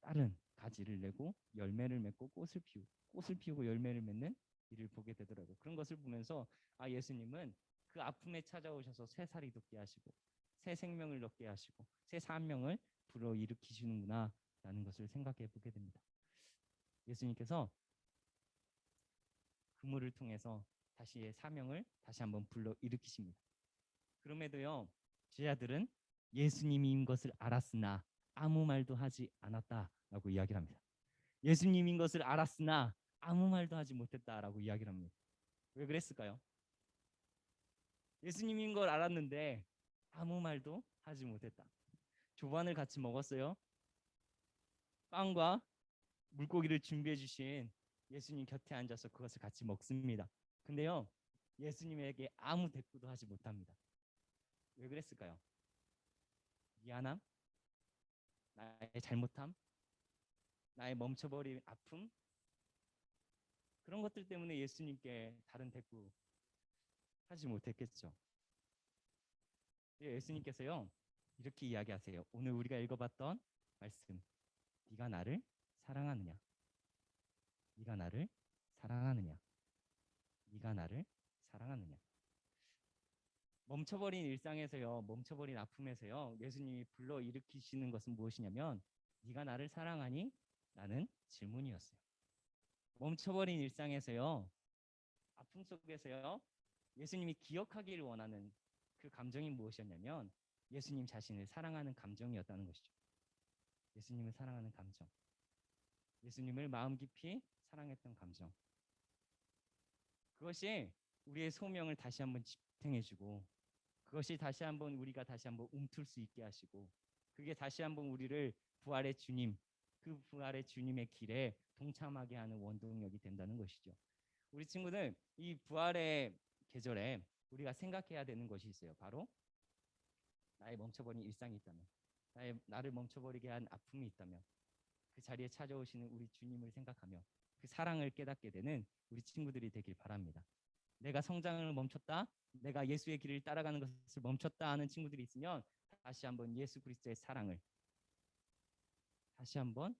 다른 가지를 내고 열매를 맺고 꽃을 피우고 열매를 맺는 일을 보게 되더라고요. 그런 것을 보면서 아, 예수님은 그 아픔에 찾아오셔서 새 살이 돋게 하시고 새 생명을 얻게 하시고 새 사명을 불어일으키시는구나 라는 것을 생각해 보게 됩니다. 예수님께서 그물을 통해서 다시 사명을 다시 한번 불러 일으키십니다. 그럼에도요, 제자들은 예수님인 것을 알았으나 아무 말도 하지 않았다라고 이야기를 합니다. 예수님인 것을 알았으나 아무 말도 하지 못했다라고 이야기를 합니다. 왜 그랬을까요? 예수님인 걸 알았는데 아무 말도 하지 못했다. 조반을 같이 먹었어요. 빵과 물고기를 준비해 주신 예수님 곁에 앉아서 그것을 같이 먹습니다. 근데요, 예수님에게 아무 대꾸도 하지 못합니다. 왜 그랬을까요? 미안함? 나의 잘못함? 나의 멈춰버린 아픔? 그런 것들 때문에 예수님께 다른 대꾸 하지 못했겠죠. 예수님께서요, 이렇게 이야기하세요. 오늘 우리가 읽어봤던 말씀, 네가 나를 사랑하느냐? 네가 나를 사랑하느냐? 네가 나를 사랑하느냐? 멈춰버린 일상에서요, 멈춰버린 아픔에서요, 예수님이 불러 일으키시는 것은 무엇이냐면 네가 나를 사랑하니? 라는 질문이었어요. 멈춰버린 일상에서요, 아픔 속에서요, 예수님이 기억하기를 원하는 그 감정이 무엇이었냐면 예수님 자신을 사랑하는 감정이었다는 것이죠. 예수님을 사랑하는 감정, 예수님을 마음 깊이 사랑했던 감정, 그것이 우리의 소명을 다시 한번 지탱해주고, 그것이 다시 한번 우리가 다시 한번 움틀 수 있게 하시고, 그게 다시 한번 우리를 부활의 주님, 그 부활의 주님의 길에 동참하게 하는 원동력이 된다는 것이죠. 우리 친구들, 이 부활의 계절에 우리가 생각해야 되는 것이 있어요. 바로 나의 멈춰버린 일상이 있다면, 나를 멈춰버리게 한 아픔이 있다면, 그 자리에 찾아오시는 우리 주님을 생각하며 그 사랑을 깨닫게 되는 우리 친구들이 되길 바랍니다. 내가 성장을 멈췄다, 내가 예수의 길을 따라가는 것을 멈췄다 하는 친구들이 있으면 다시 한번 예수 그리스도의 사랑을 다시 한번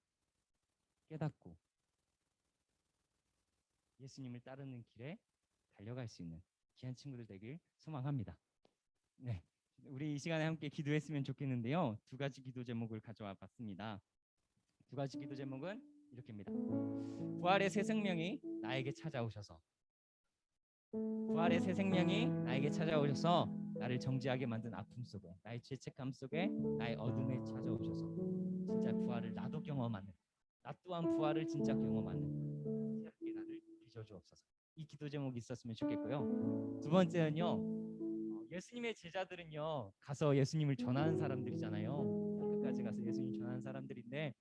깨닫고 예수님을 따르는 길에 달려갈 수 있는 귀한 친구들 되길 소망합니다. 네, 우리 이 시간에 함께 기도했으면 좋겠는데요. 두 가지 기도 제목을 가져와 봤습니다. 두 가지 기도 제목은 이렇게입니다. 부활의 새 생명이 나에게 찾아오셔서, 부활의 새 생명이 나에게 찾아오셔서 나를 정죄하게 만든 아픔 속에, 나의 죄책감 속에, 나의 어둠에 찾아오셔서 진짜 부활을 나도 경험하는, 나 또한 부활을 진짜 경험하는 새롭게 나를 빚어주옵소서. 이 기도 제목이 있었으면 좋겠고요. 두 번째는요, 예수님의 제자들은요, 가서 예수님을 전하는 사람들이잖아요. 땅끝까지 가서 예수님 전하는 사람들인데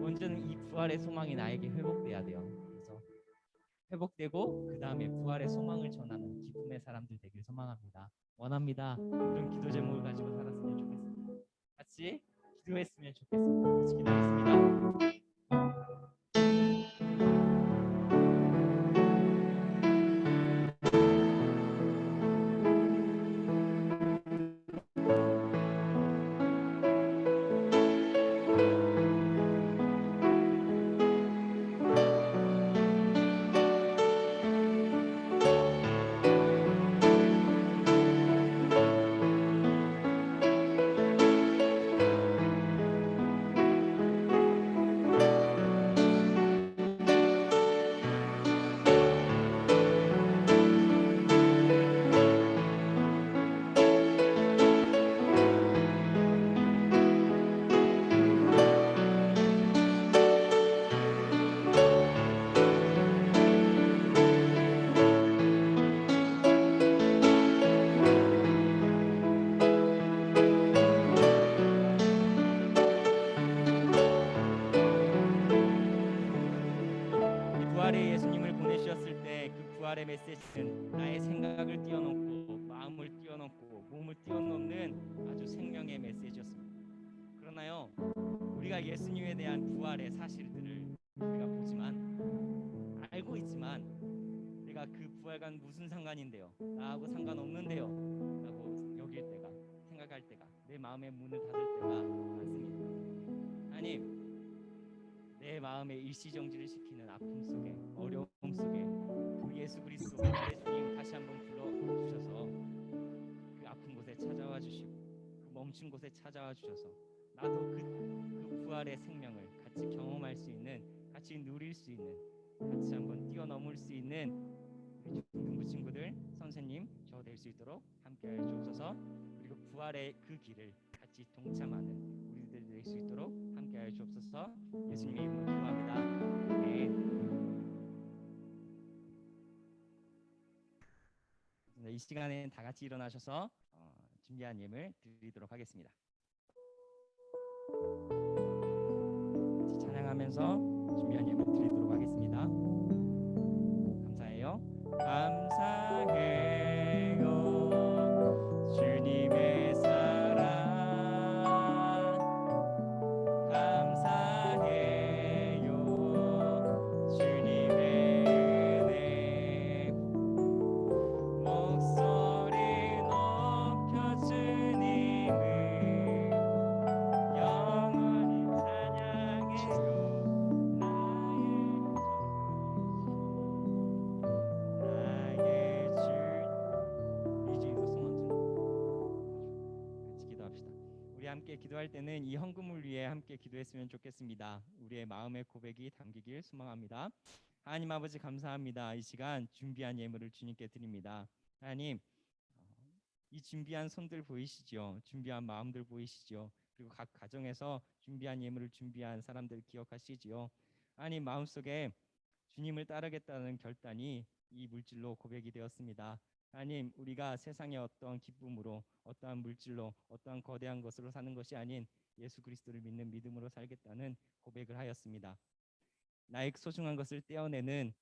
먼저는 이 부활의 소망이 나에게 회복돼야 돼요. 그래서 회복되고 그 다음에 부활의 소망을 전하는 기쁨의 사람들 되길 소망합니다. 원합니다. 이런 기도 제목을 가지고 살았으면 좋겠습니다. 같이 기도했으면 좋겠습니다. 같이 기도하겠습니다. 이 부활의 예수님을 보내주셨을 때 그 부활의 메시지는 나의 생각을 뛰어넘고 마음을 뛰어넘고 몸을 뛰어넘는 아주 생명의 메시지였습니다. 그러나요, 우리가 예수님에 대한 부활의 사실들을 우리가 보지만, 알고 있지만, 내가 그 부활과는 무슨 상관인데요, 나하고 상관없는데요 라고 여길 때가, 생각할 때가, 내 마음의 문을 닫을 때가 많습니다. 하나님, 내 마음의 일시정지를 시키는 아픔 속에, 어려움 속에 그 예수 그리스도 부활의 주님 다시 한번 불러주셔서 그 아픈 곳에 찾아와 주시고 그 멈춘 곳에 찾아와 주셔서 나도 그 부활의 생명을 같이 경험할 수 있는, 같이 누릴 수 있는 같이 한번 뛰어넘을 수 있는 우리 중등부 친구들, 선생님, 저 될 수 있도록 함께하여 주옵소서. 그리고 부활의 그 길을 같이 동참하는 우리들 될 수 있도록 함께하여 주옵소서. 예수님의 이름으로 기도합니다. 네. 이 시간에는 다 같이 일어나셔서 준비한 예물 드리도록 하겠습니다. 같이 찬양하면서 준비한 예물 드리도록 하겠습니다. 감사해요. 감사해요 주님의 사랑, 감사해요 주님의 은혜, 목소리 높여 주님을 영원히 찬양해요. 나의 주 이주인도 소망 같이 기도합시다. 우리 함께 기도할 때는 이 헌금을 위해 함께 기도했으면 좋겠습니다. 우리의 마음의 고백이 담기길 소망합니다. 하나님 아버지 감사합니다. 이 시간 준비한 예물을 주님께 드립니다. 하나님, 이 준비한 손들 보이시죠? 준비한 마음들 보이시죠? 그리고 각 가정에서 준비한 예물을 준비한 사람들 기억하시지요? 하나님, 마음속에 주님을 따르겠다는 결단이 이 물질로 고백이 되었습니다. 하나님, 우리가 세상의 어떠한 기쁨으로, 어떠한 물질로, 어떠한 거대한 것으로 사는 것이 아닌 예수 그리스도를 믿는 믿음으로 살겠다는 고백을 하였습니다. 나의 소중한 것을 떼어내는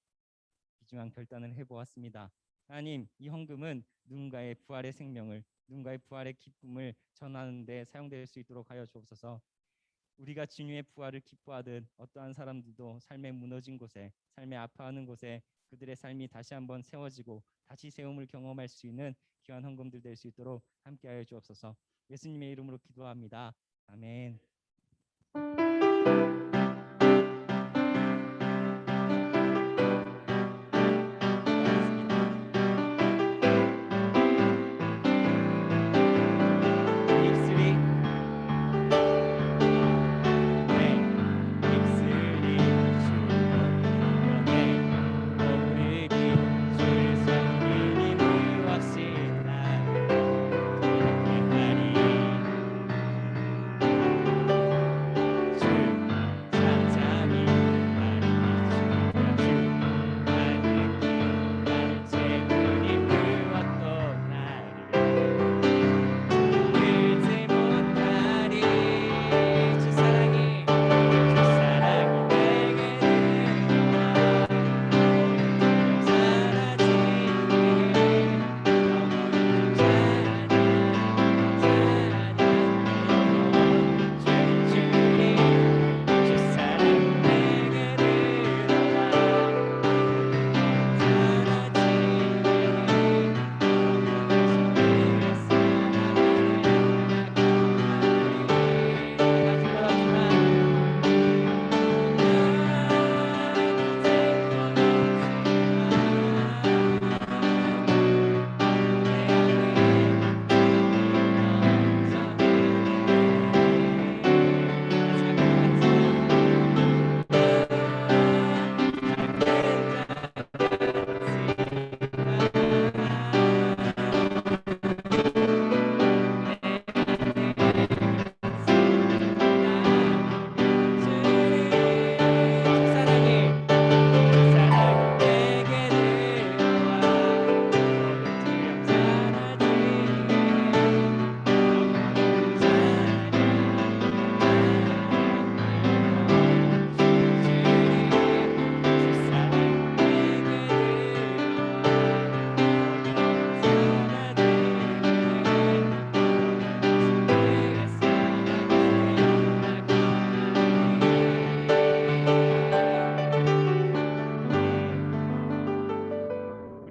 귀중한 결단을 해보았습니다. 하나님, 이 헌금은 누군가의 부활의 생명을, 누군가의 부활의 기쁨을 전하는 데 사용될 수 있도록 하여 주옵소서. 우리가 주님의 부활을 기뻐하듯 어떠한 사람들도 삶에 무너진 곳에, 삶에 아파하는 곳에 그들의 삶이 다시 한번 세워지고 다시 세움을 경험할 수 있는 귀한 헌금들 될 수 있도록 함께하여 주옵소서. 예수님의 이름으로 기도합니다. 아멘.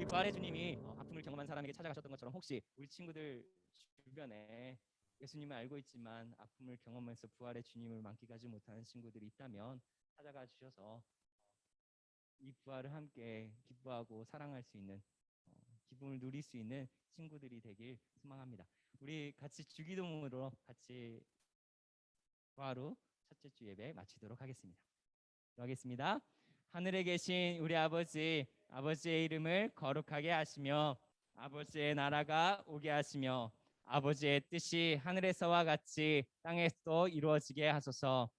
부활의 주님이 아픔을 경험한 사람에게 찾아가셨던 것처럼 혹시 우리 친구들 주변에 예수님을 알고 있지만 아픔을 경험해서 부활의 주님을 만끽하지 못하는 친구들이 있다면 찾아가 주셔서 이 부활을 함께 기뻐하고 사랑할 수 있는 기쁨을 누릴 수 있는 친구들이 되길 소망합니다. 우리 같이 주기도문으로 같이 부활 후 첫째 주 예배 마치도록 하겠습니다. 기도하겠습니다. 하늘에 계신 우리 아버지, 아버지의 이름을 거룩하게 하시며 아버지의 나라가 오게 하시며 아버지의 뜻이 하늘에서와 같이 땅에서도 이루어지게 하소서.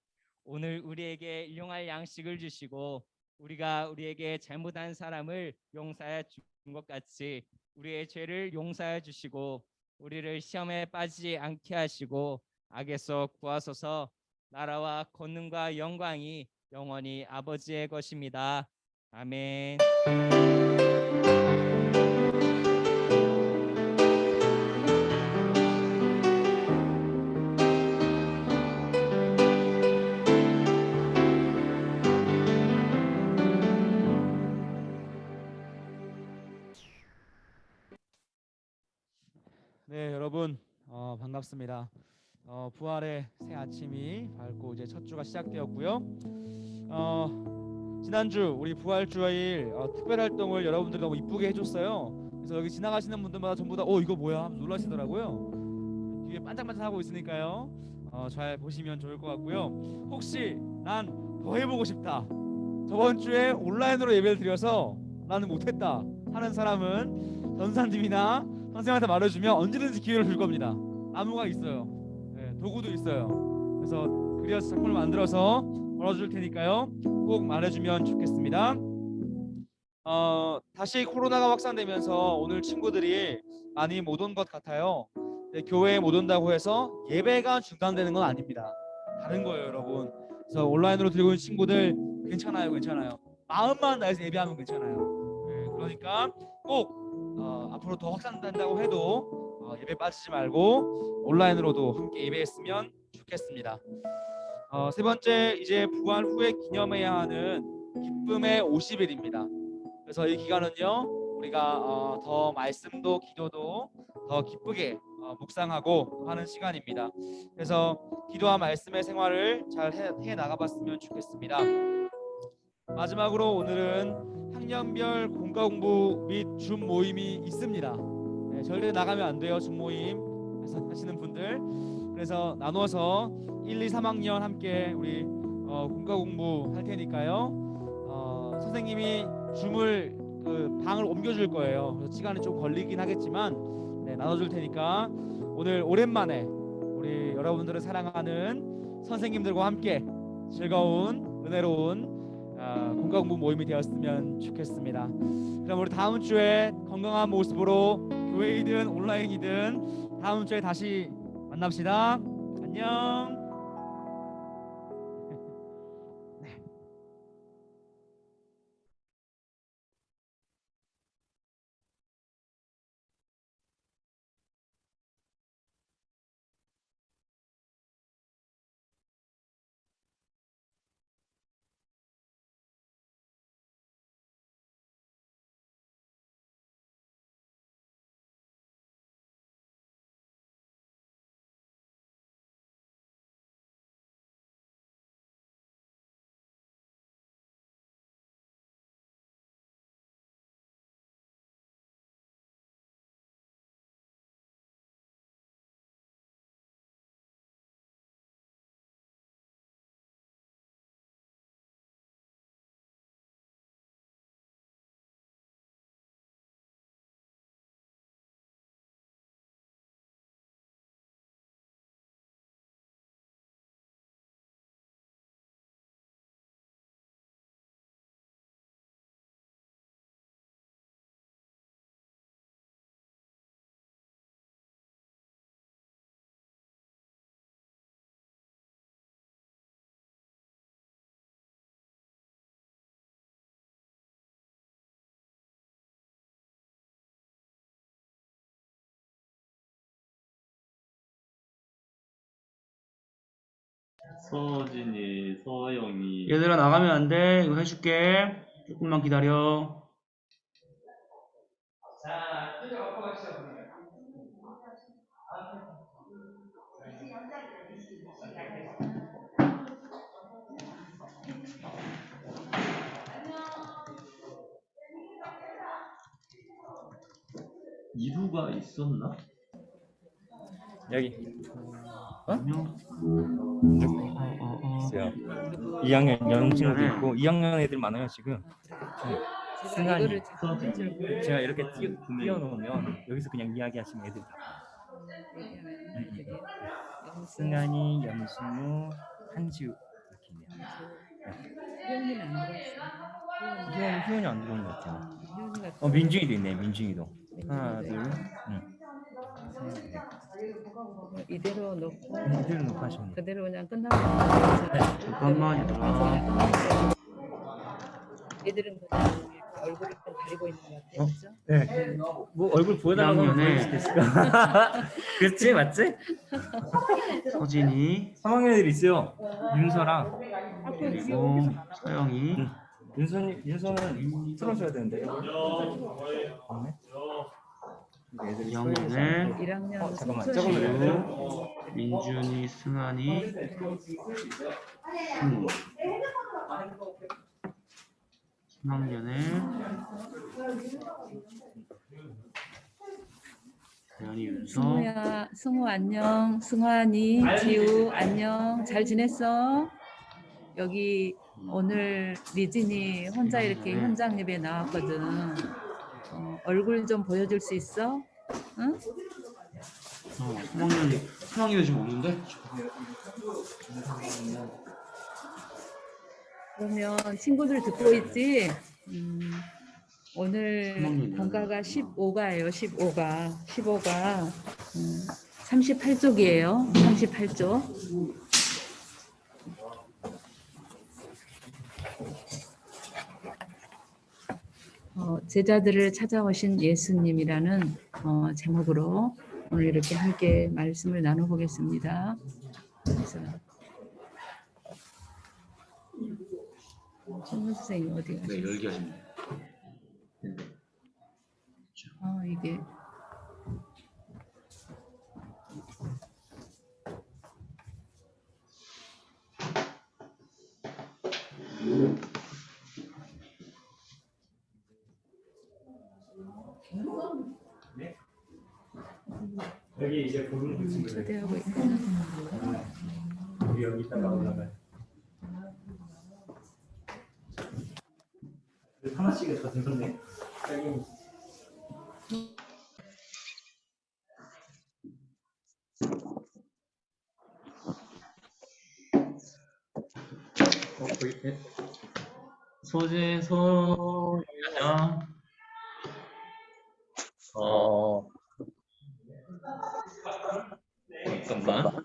오늘 우리에게 일용할 양식을 주시고 우리가 우리에게 잘못한 사람을 용서해 준 것 같이 우리의 죄를 용서해 주시고 우리를 시험에 빠지지 않게 하시고 악에서 구하소서. 나라와 권능과 영광이 영원히 아버지의 것입니다. 아멘. 네, 여러분 반갑습니다. 부활의 새 아침이 밝고 이제 첫 주가 시작되었고요. 지난주 우리 부활주일 특별 활동을 여러분들이 너무 이쁘게 해줬어요. 그래서 여기 지나가시는 분들마다 전부 다 이거 뭐야 하면서 놀라시더라고요. 뒤에 반짝반짝하고 있으니까요. 잘 보시면 좋을 것 같고요. 혹시 난 더 해보고 싶다, 저번 주에 온라인으로 예배를 드려서 나는 못했다 하는 사람은 전사님이나 선생님한테 말해주면 언제든지 기회를 줄 겁니다. 나무가 있어요. 네, 도구도 있어요. 그래서 그려서 작품을 만들어서 걸어줄 테니까요. 꼭 말해주면 좋겠습니다. 다시 코로나가 확산되면서 오늘 친구들이 많이 못 온 것 같아요. 네, 교회에 못 온다고 해서 예배가 중단되는 건 아닙니다. 다른 거예요, 여러분. 그래서 온라인으로 들고 있는 친구들 괜찮아요, 괜찮아요. 마음만 다해서 예배하면 괜찮아요. 네, 그러니까 꼭 앞으로 더 확산된다고 해도 예배 빠지지 말고 온라인으로도 함께 예배했으면 좋겠습니다. 세 번째, 이제 부활 후에 기념해야 하는 기쁨의 50일입니다. 그래서 이 기간은요, 우리가 더 말씀도 기도도 더 기쁘게 묵상하고 하는 시간입니다. 그래서 기도와 말씀의 생활을 잘 해 나가봤으면 좋겠습니다. 마지막으로 오늘은 학년별 공과 공부 및 줌 모임이 있습니다. 네, 절대 나가면 안 돼요. 줌 모임 하시는 분들. 그래서 나눠서 1, 2, 3학년 함께 우리 공과 공부 할 테니까요. 선생님이 줌을 방을 옮겨줄 거예요. 그래서 시간이 좀 걸리긴 하겠지만 나눠줄 테니까 오늘 오랜만에 우리 여러분들을 사랑하는 선생님들과 함께 즐거운 은혜로운 공과 공부 모임이 되었으면 좋겠습니다. 그럼 우리 다음 주에 건강한 모습으로 교회이든 온라인이든 다음 주에 다시 만납시다. 안녕. 서진이, 서영이. 얘들아 나가면 안 돼. 이거 해줄게. 조금만 기다려. 자, 이제 아빠가 시작합니다. 이루가 있었나? 여기. 안녕. 있어요. 2학년 영신도 있고 2학년 애들 많아요 지금. 제가 이거를 자꾸 줄 모르고 제가 이렇게 띄워놓으면 여기서 그냥 이야기하시면 애들이 다 얘기하면 애들이 영수, 승환이, 염승우, 한지우 이렇게 있네요. 희연이는 안 들어있어요. 희연이 안 들어온 것 같아요. 희연이가 민중이도 있네. 민중이도. 하나, 둘, 이대로 놓고 이대로 놓고 하시면 돼요. 그대로 그냥 끝나면 잠깐만요. 애들은 그냥 이렇게 얼굴을 좀 가리고 있는 것 같아요. 그죠? 네. 뭐 얼굴 보여달라고 하면 보여줄 수도 있을까? 그렇지, 맞지? 서진이, 3학년 애들 있어요. 윤서랑 그리고 서영이, 윤서는 틀어줘야 되는데. 없네. 애들이 2학년을 1학년 잠깐만, 송소희 조금 민준이, 승환이, 승우. 3학년을 대현이, 윤서. 승우야, 승우 안녕. 승환이, 지우 안녕. 잘 지냈어? 여기 오늘 리진이 혼자 이렇게 현장 예배 나왔거든. 얼굴 좀 보여줄 수 있어? 응? 3학년이 지금 없는데? 그러면 친구들 듣고 있지? 오늘 3학년이요. 본가가 15가예요. 15가 38쪽이에요. 38쪽. 제자들을 찾아오신 예수님이라는 제목으로 오늘 이렇게 함께 말씀을 나눠보겠습니다. 그래서 천문 선생님 어디 가세요? 네, 열기 하시면 돼요. 이게 여기 이제 보는 친구들 초대하고 있구나. 우리 여기다가 올라가요. 하나씩 더 등선네. 서진, 서영이 안녕. 잠깐만.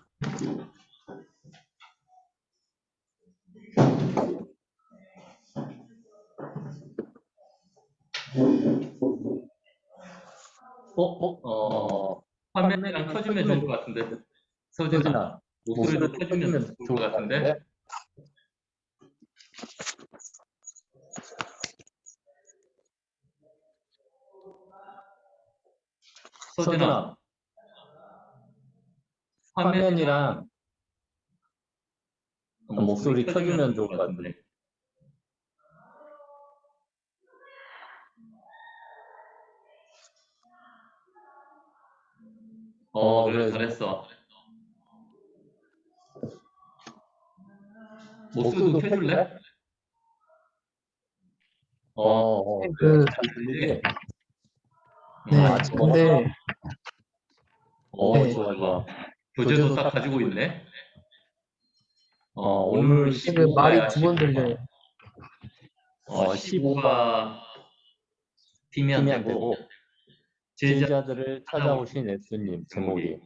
화면이랑 켜주면 좋을 것 같은데. 서진아, 목소리도 켜주면 좋을 것 같은데. 서진아, 화면이랑 목소리 켜주면 좋을 것 같은데. 그래, 잘했어. 목소리도 켜줄래? 그래, 잘 들리지? 근데 좋아, 좋아. 교재도 딱 가지고 있네. 오늘 15가야, 15가. 15가 팀이 안 되고, 제자들을 찾아오신 예수님 제목이.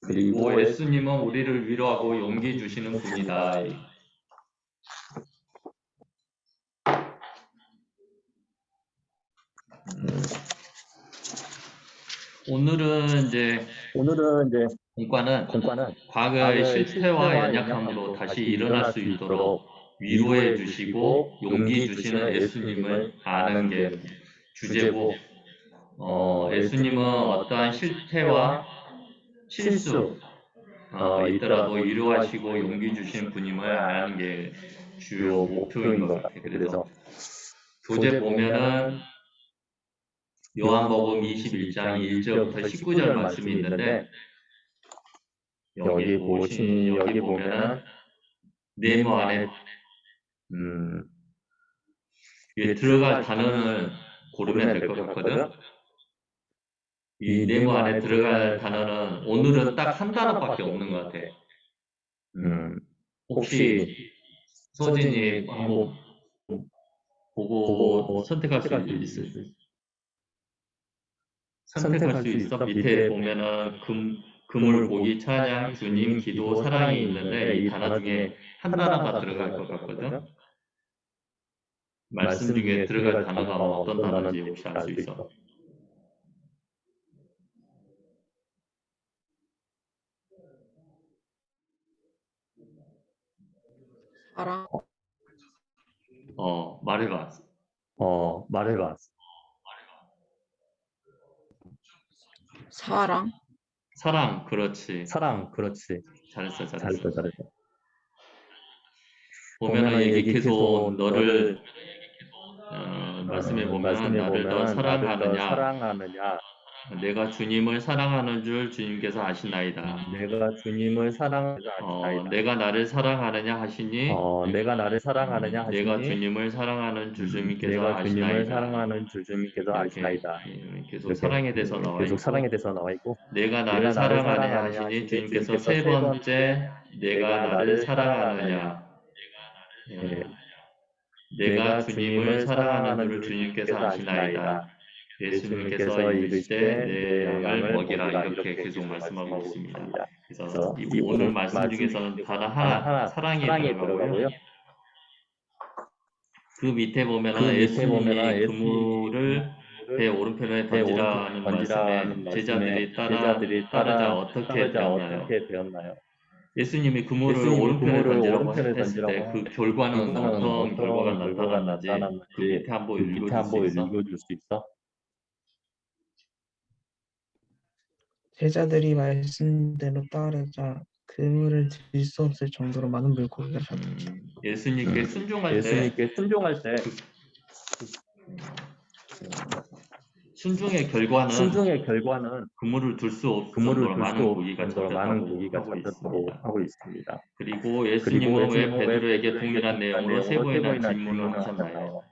그리고 예수님은 우리를 위로하고 용기 주시는 분이다. 오늘은 이제 본과는 과거의 실패와 연약함으로 다시 일어날 수 있도록 위로해 주시고 용기 주시는 예수님을 아는 게 주제고, 예수님은 어떠한 실패와 실수 있더라도 위로하시고 용기 주시는 분임을 아는 게 주요 목표인 것 같아요. 그래서 교재 보면은 요한복음 21장 1절부터 19절 말씀이 있는데, 여기 보면은 네모 안에 위에 들어갈 단어는 고르면 될 것 같거든. 이 네모 안에 들어갈 단어는 오늘은 딱 한 단어밖에 없는 것 같아. 혹시 서진이 한번 보고 선택할 수 있어? 선택할 수 있어? 밑에 보면은 금을 고기 찬양 주님 기도 사랑이 있는데 이 단어 중에 한 단어가 들어갈 것 같거든. 말씀 중에 들어갈 단어가 어떤 단어인지 혹시 알 수 있어? 사랑, 말해봐. 말해봐. 사랑, 사랑, 그렇지. 사랑, 그렇지. 잘했어. 잘했어. 보면은 얘기 계속 너를 말씀해 보면 말씀해 나를 더 보면 나를 더 사랑하느냐. 사랑하느냐. 내가 주님을 사랑하는 줄 주님께서 아시나이다. 내가 주님을 사랑하느냐 아시나이다. 내가 나를 사랑하느냐 하시니 내가 나를 사랑하느냐 내가 하시니 주님을 사랑하는 주 주님께서 내가 주님을 아시나이다. 사랑하는 주 주님께서 이렇게 아시나이다. 계속 이렇게 사랑에 대해서 나와 계속 있고 사랑에 대해서 나와 있고 내가 내가 나를 나를 사랑하느냐 사랑하느냐 하시니 하시니 주님께서 주님께서 세 번째 내가 나를 사랑하느냐. 예. 내가 주님을 사랑하는 줄 주님께서 아시나이다. 예수님께서 이르시되 내 양을 먹이라 이렇게 계속 말씀하고 있습니다. 그래서 이 오늘 말씀 중에서는 단어 하나 사랑이 들어가고요. 그 밑에 보면은 예수님이 그물을 배 오른편에 던지라는 말씀에 제자들이 따르자 어떻게 되었나요? 예수님이 그물을 오른편에 던지라고 했을 때 그 결과는 어떤 결과가 나타났는지 그 밑에 한번 읽어줄 수 있어? 읽어줄 수 있어? 제자들이 말씀대로 따르자 그물을 들 수 없을 정도로 많은 물고기가 잡혔죠. 예수님께 순종할 때 예수님께 순종할 때 순종의 결과는 그물을 둘 수 없을 정도로 많은 고기가 잡혔다고 하고 있습니다. 그리고 예수님은 왜 베드로에게 동일한 내용으로 세 번이나 질문을 하셨나요?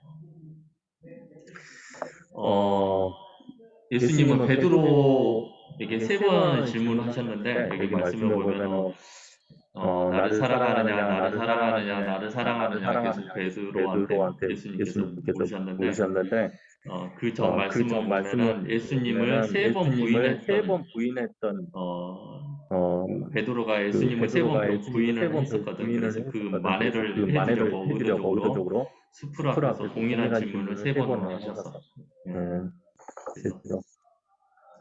예수님은 베드로에게 세 번 질문하셨는데 여기 말씀해 보면 나를 사랑하느냐 계속 베드로한테 예수님께서 물으셨는데 그 전 말씀을 보면은 예수님을 세 번 부인했던 베드로가 예수님을 세 번 부인을 했었거든. 그래서 그 만회를 해주려고 의도적으로 수풀 앞에서 동일한 질문을 세 번을 하셨어.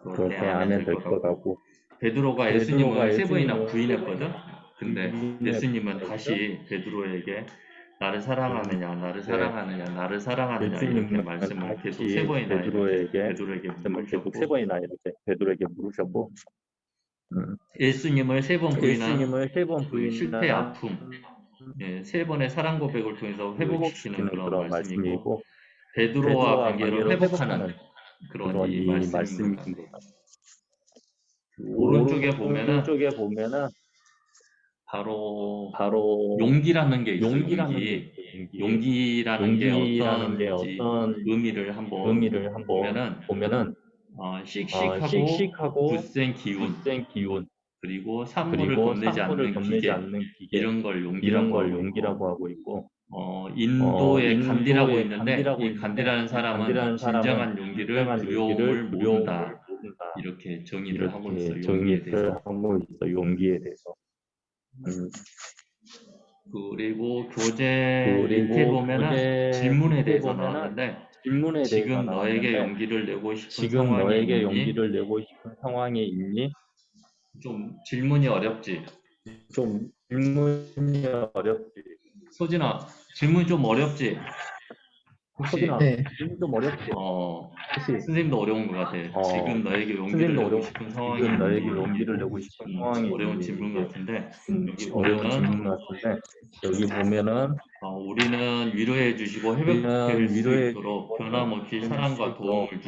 그렇게 하면 될 것 같고 베드로가 예수님을 세 번이나 부인했거든. 근데 예수님은 다시 베드로에게 나를 사랑하느냐 이렇게 말씀을 계속 세 번이나 베드로에게 물으셨고 예수님을 세 번 부인한 그 실패의 아픔, 세 번의 사랑 고백을 통해서 회복시키는 그런 말씀이고 베드로와 관계를 회복하는 그런 이 말씀입니다. 오른쪽에 보면은 바로 용기라는 게 있어요. 용기라는 게 어떤 의미를 한번 보면은 씩씩하고 굳센 기운 그리고 산물을 겁내지 않는 기계 이런 걸 용기라고 하고 있고 인도에 간디라고 있는데 이 간디라는 사람은 진정한 용기를 두려움을 모른다 이렇게 정의를 하고 있어요. 용기에 대해서. 그리고 교재 밑에 보면은 질문에 대해서 나왔는데 지금 너에게 용기를 내고 싶은 상황이 있니? 좀 질문이 어렵지? 소진아, 질문이 좀 어렵지? 혹시 네, 선생님도 어려운 것 같아. 지금 너에게 용기를 내고 싶은 상황이 있니? 어려운 질문 같은데 여기 보면은 우리는 위로해 주시고 회복될 수 있도록 변함없이 사랑과 도움을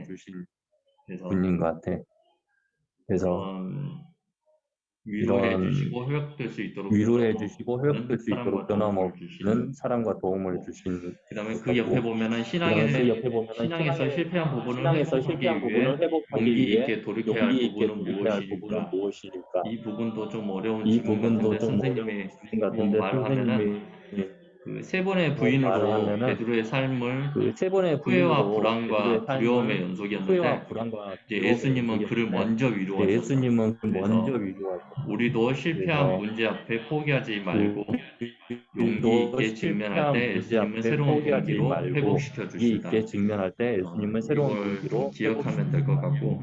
주신 분인 것 같아. 그래서 위로해 주시고 회복될 수 있도록 변함없는 사랑과 도움을 주신 그다음에 그 옆에 보면은 신앙에서 실패한 부분을 회복하기 위해 용기 있게 돌이켜야 할 부분은 무엇일까? 이 부분도 좀 어려운 질문 같은데 선생님이 뭐 말하면은 그 세 번의 부인으로 베드로의 삶을 후회와 불안과 두려움의 연속이었는데 이제 예수님은 그를 먼저 위로하셨어요. 그래서 우리도 실패한 문제 앞에 포기하지 말고 용기 있게 직면할 때 예수님은 새로운 동기로 회복시켜 주신다. 이걸 좀 기억하면 될 것 같고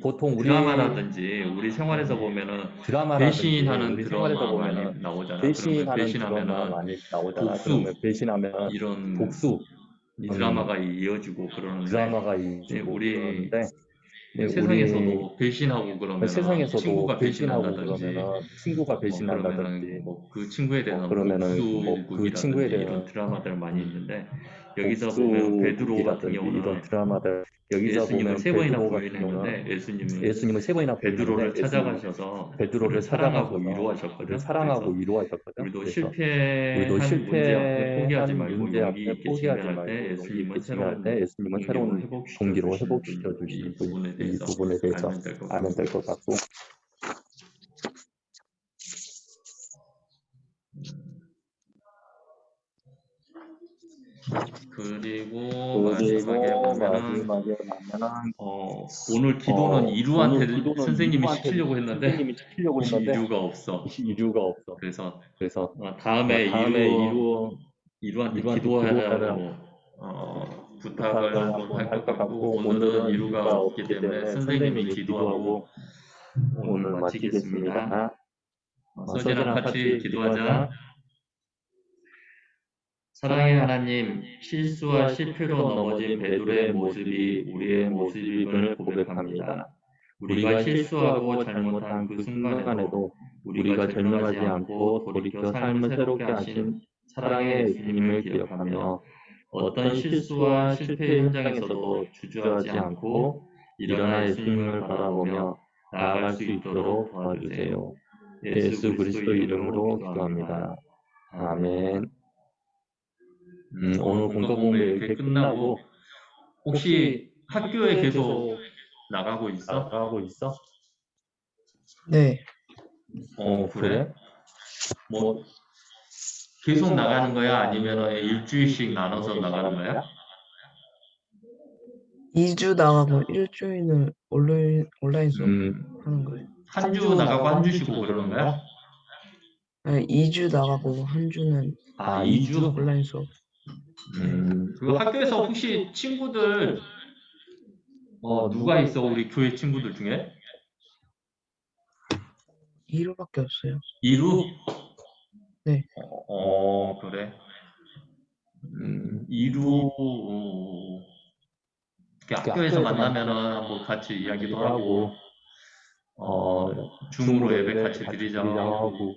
보통 우리 드라마라든지 우리 생활에서 보면은 배신하는 드라마 많이 나오잖아. 그러면 배신하면은 복수 이런 드라마가 이어지고 그러는데 우리 세상에서도 배신하고 그러면은 친구가 배신한다든지 그러면은 뭐 그 친구에 대한 복수극이라든지 이런 드라마들 많이 있는데 여기서 보면 베드로 같은 경우는 예수님을 세 번이나 부인했는데 예수님은 베드로를 찾아가셔서 그를 사랑하고 위로하셨거든. 그래서 우리도 실패한 문제 앞에 포기하지 말고 용기 있게 직면할 때 예수님은 새로운 동기로 회복시켜 주시는 이 부분에 대해서 알면 될 것 같고 그리고 마지막에 보면은 오늘 기도는 이루한테 선생님이 시키려고 했는데 이루가 없어. 그래서 다음에 이루한테 기도하라고 부탁을 한번 할 것 같고 오늘은 이루가 없기 때문에 선생님이 기도하고 오늘 마치겠습니다. 서진아 같이 기도하자. 사랑의 하나님, 실수와 실패로 넘어진 베드로의 모습이 우리의 모습임을 고백합니다. 우리가 실수하고 잘못한 그 순간에도 우리가 절망하지 않고 돌이켜 삶을 새롭게 하신 사랑의 예수님을 기억하며 어떤 실수와 실패 현장에서도 주저하지 않고 일어나 예수님을 바라보며 나아갈 수 있도록 도와주세요. 예수 그리스도 이름으로 기도합니다. 아멘. 오늘 공과 공부 이렇게 끝나고 혹시 학교에 계속 나가고 있어? 네, 그래? 뭐 계속 나가는 거야? 아니면 일주일씩 나눠서 나가는 거야? 2주 나가고 일주일은 온라인 수업 하는 거예요. 한 주 나가고 한 주 쉬고 그러는 거야? 아니, 2주 나가고 한 주는 2주? 온라인 수업. 그 학교에서 혹시 친구들 누가 있어? 우리 교회 친구들 중에? 2루밖에 없어요. 2루? 네. 그래. 2루 학교에서 만나면은 한번 같이 이야기도 하고 줌으로 예배 같이 드리자고 하고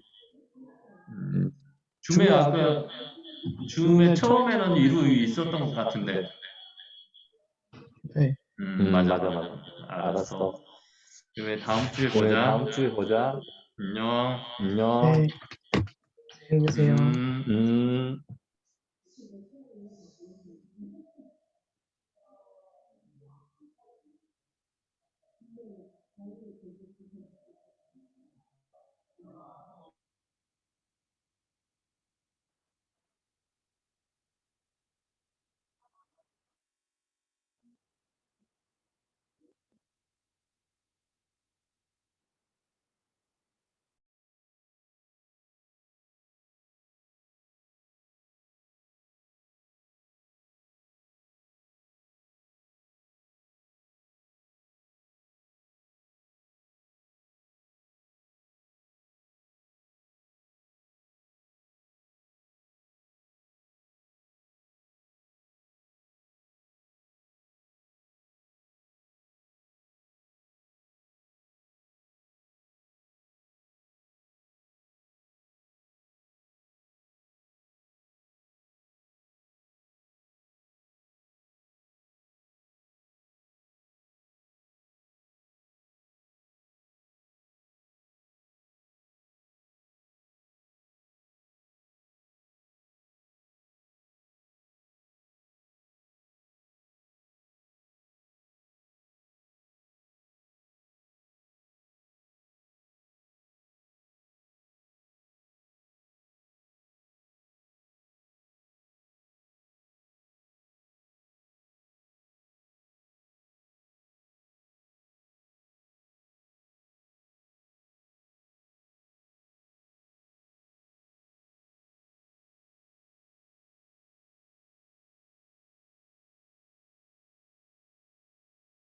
줌에 처음에는 2루 있었던 것 같은데 네. 맞아. 알았어. 그러면 다음 주에 보자. 안녕. 네. 안녕히 계세요.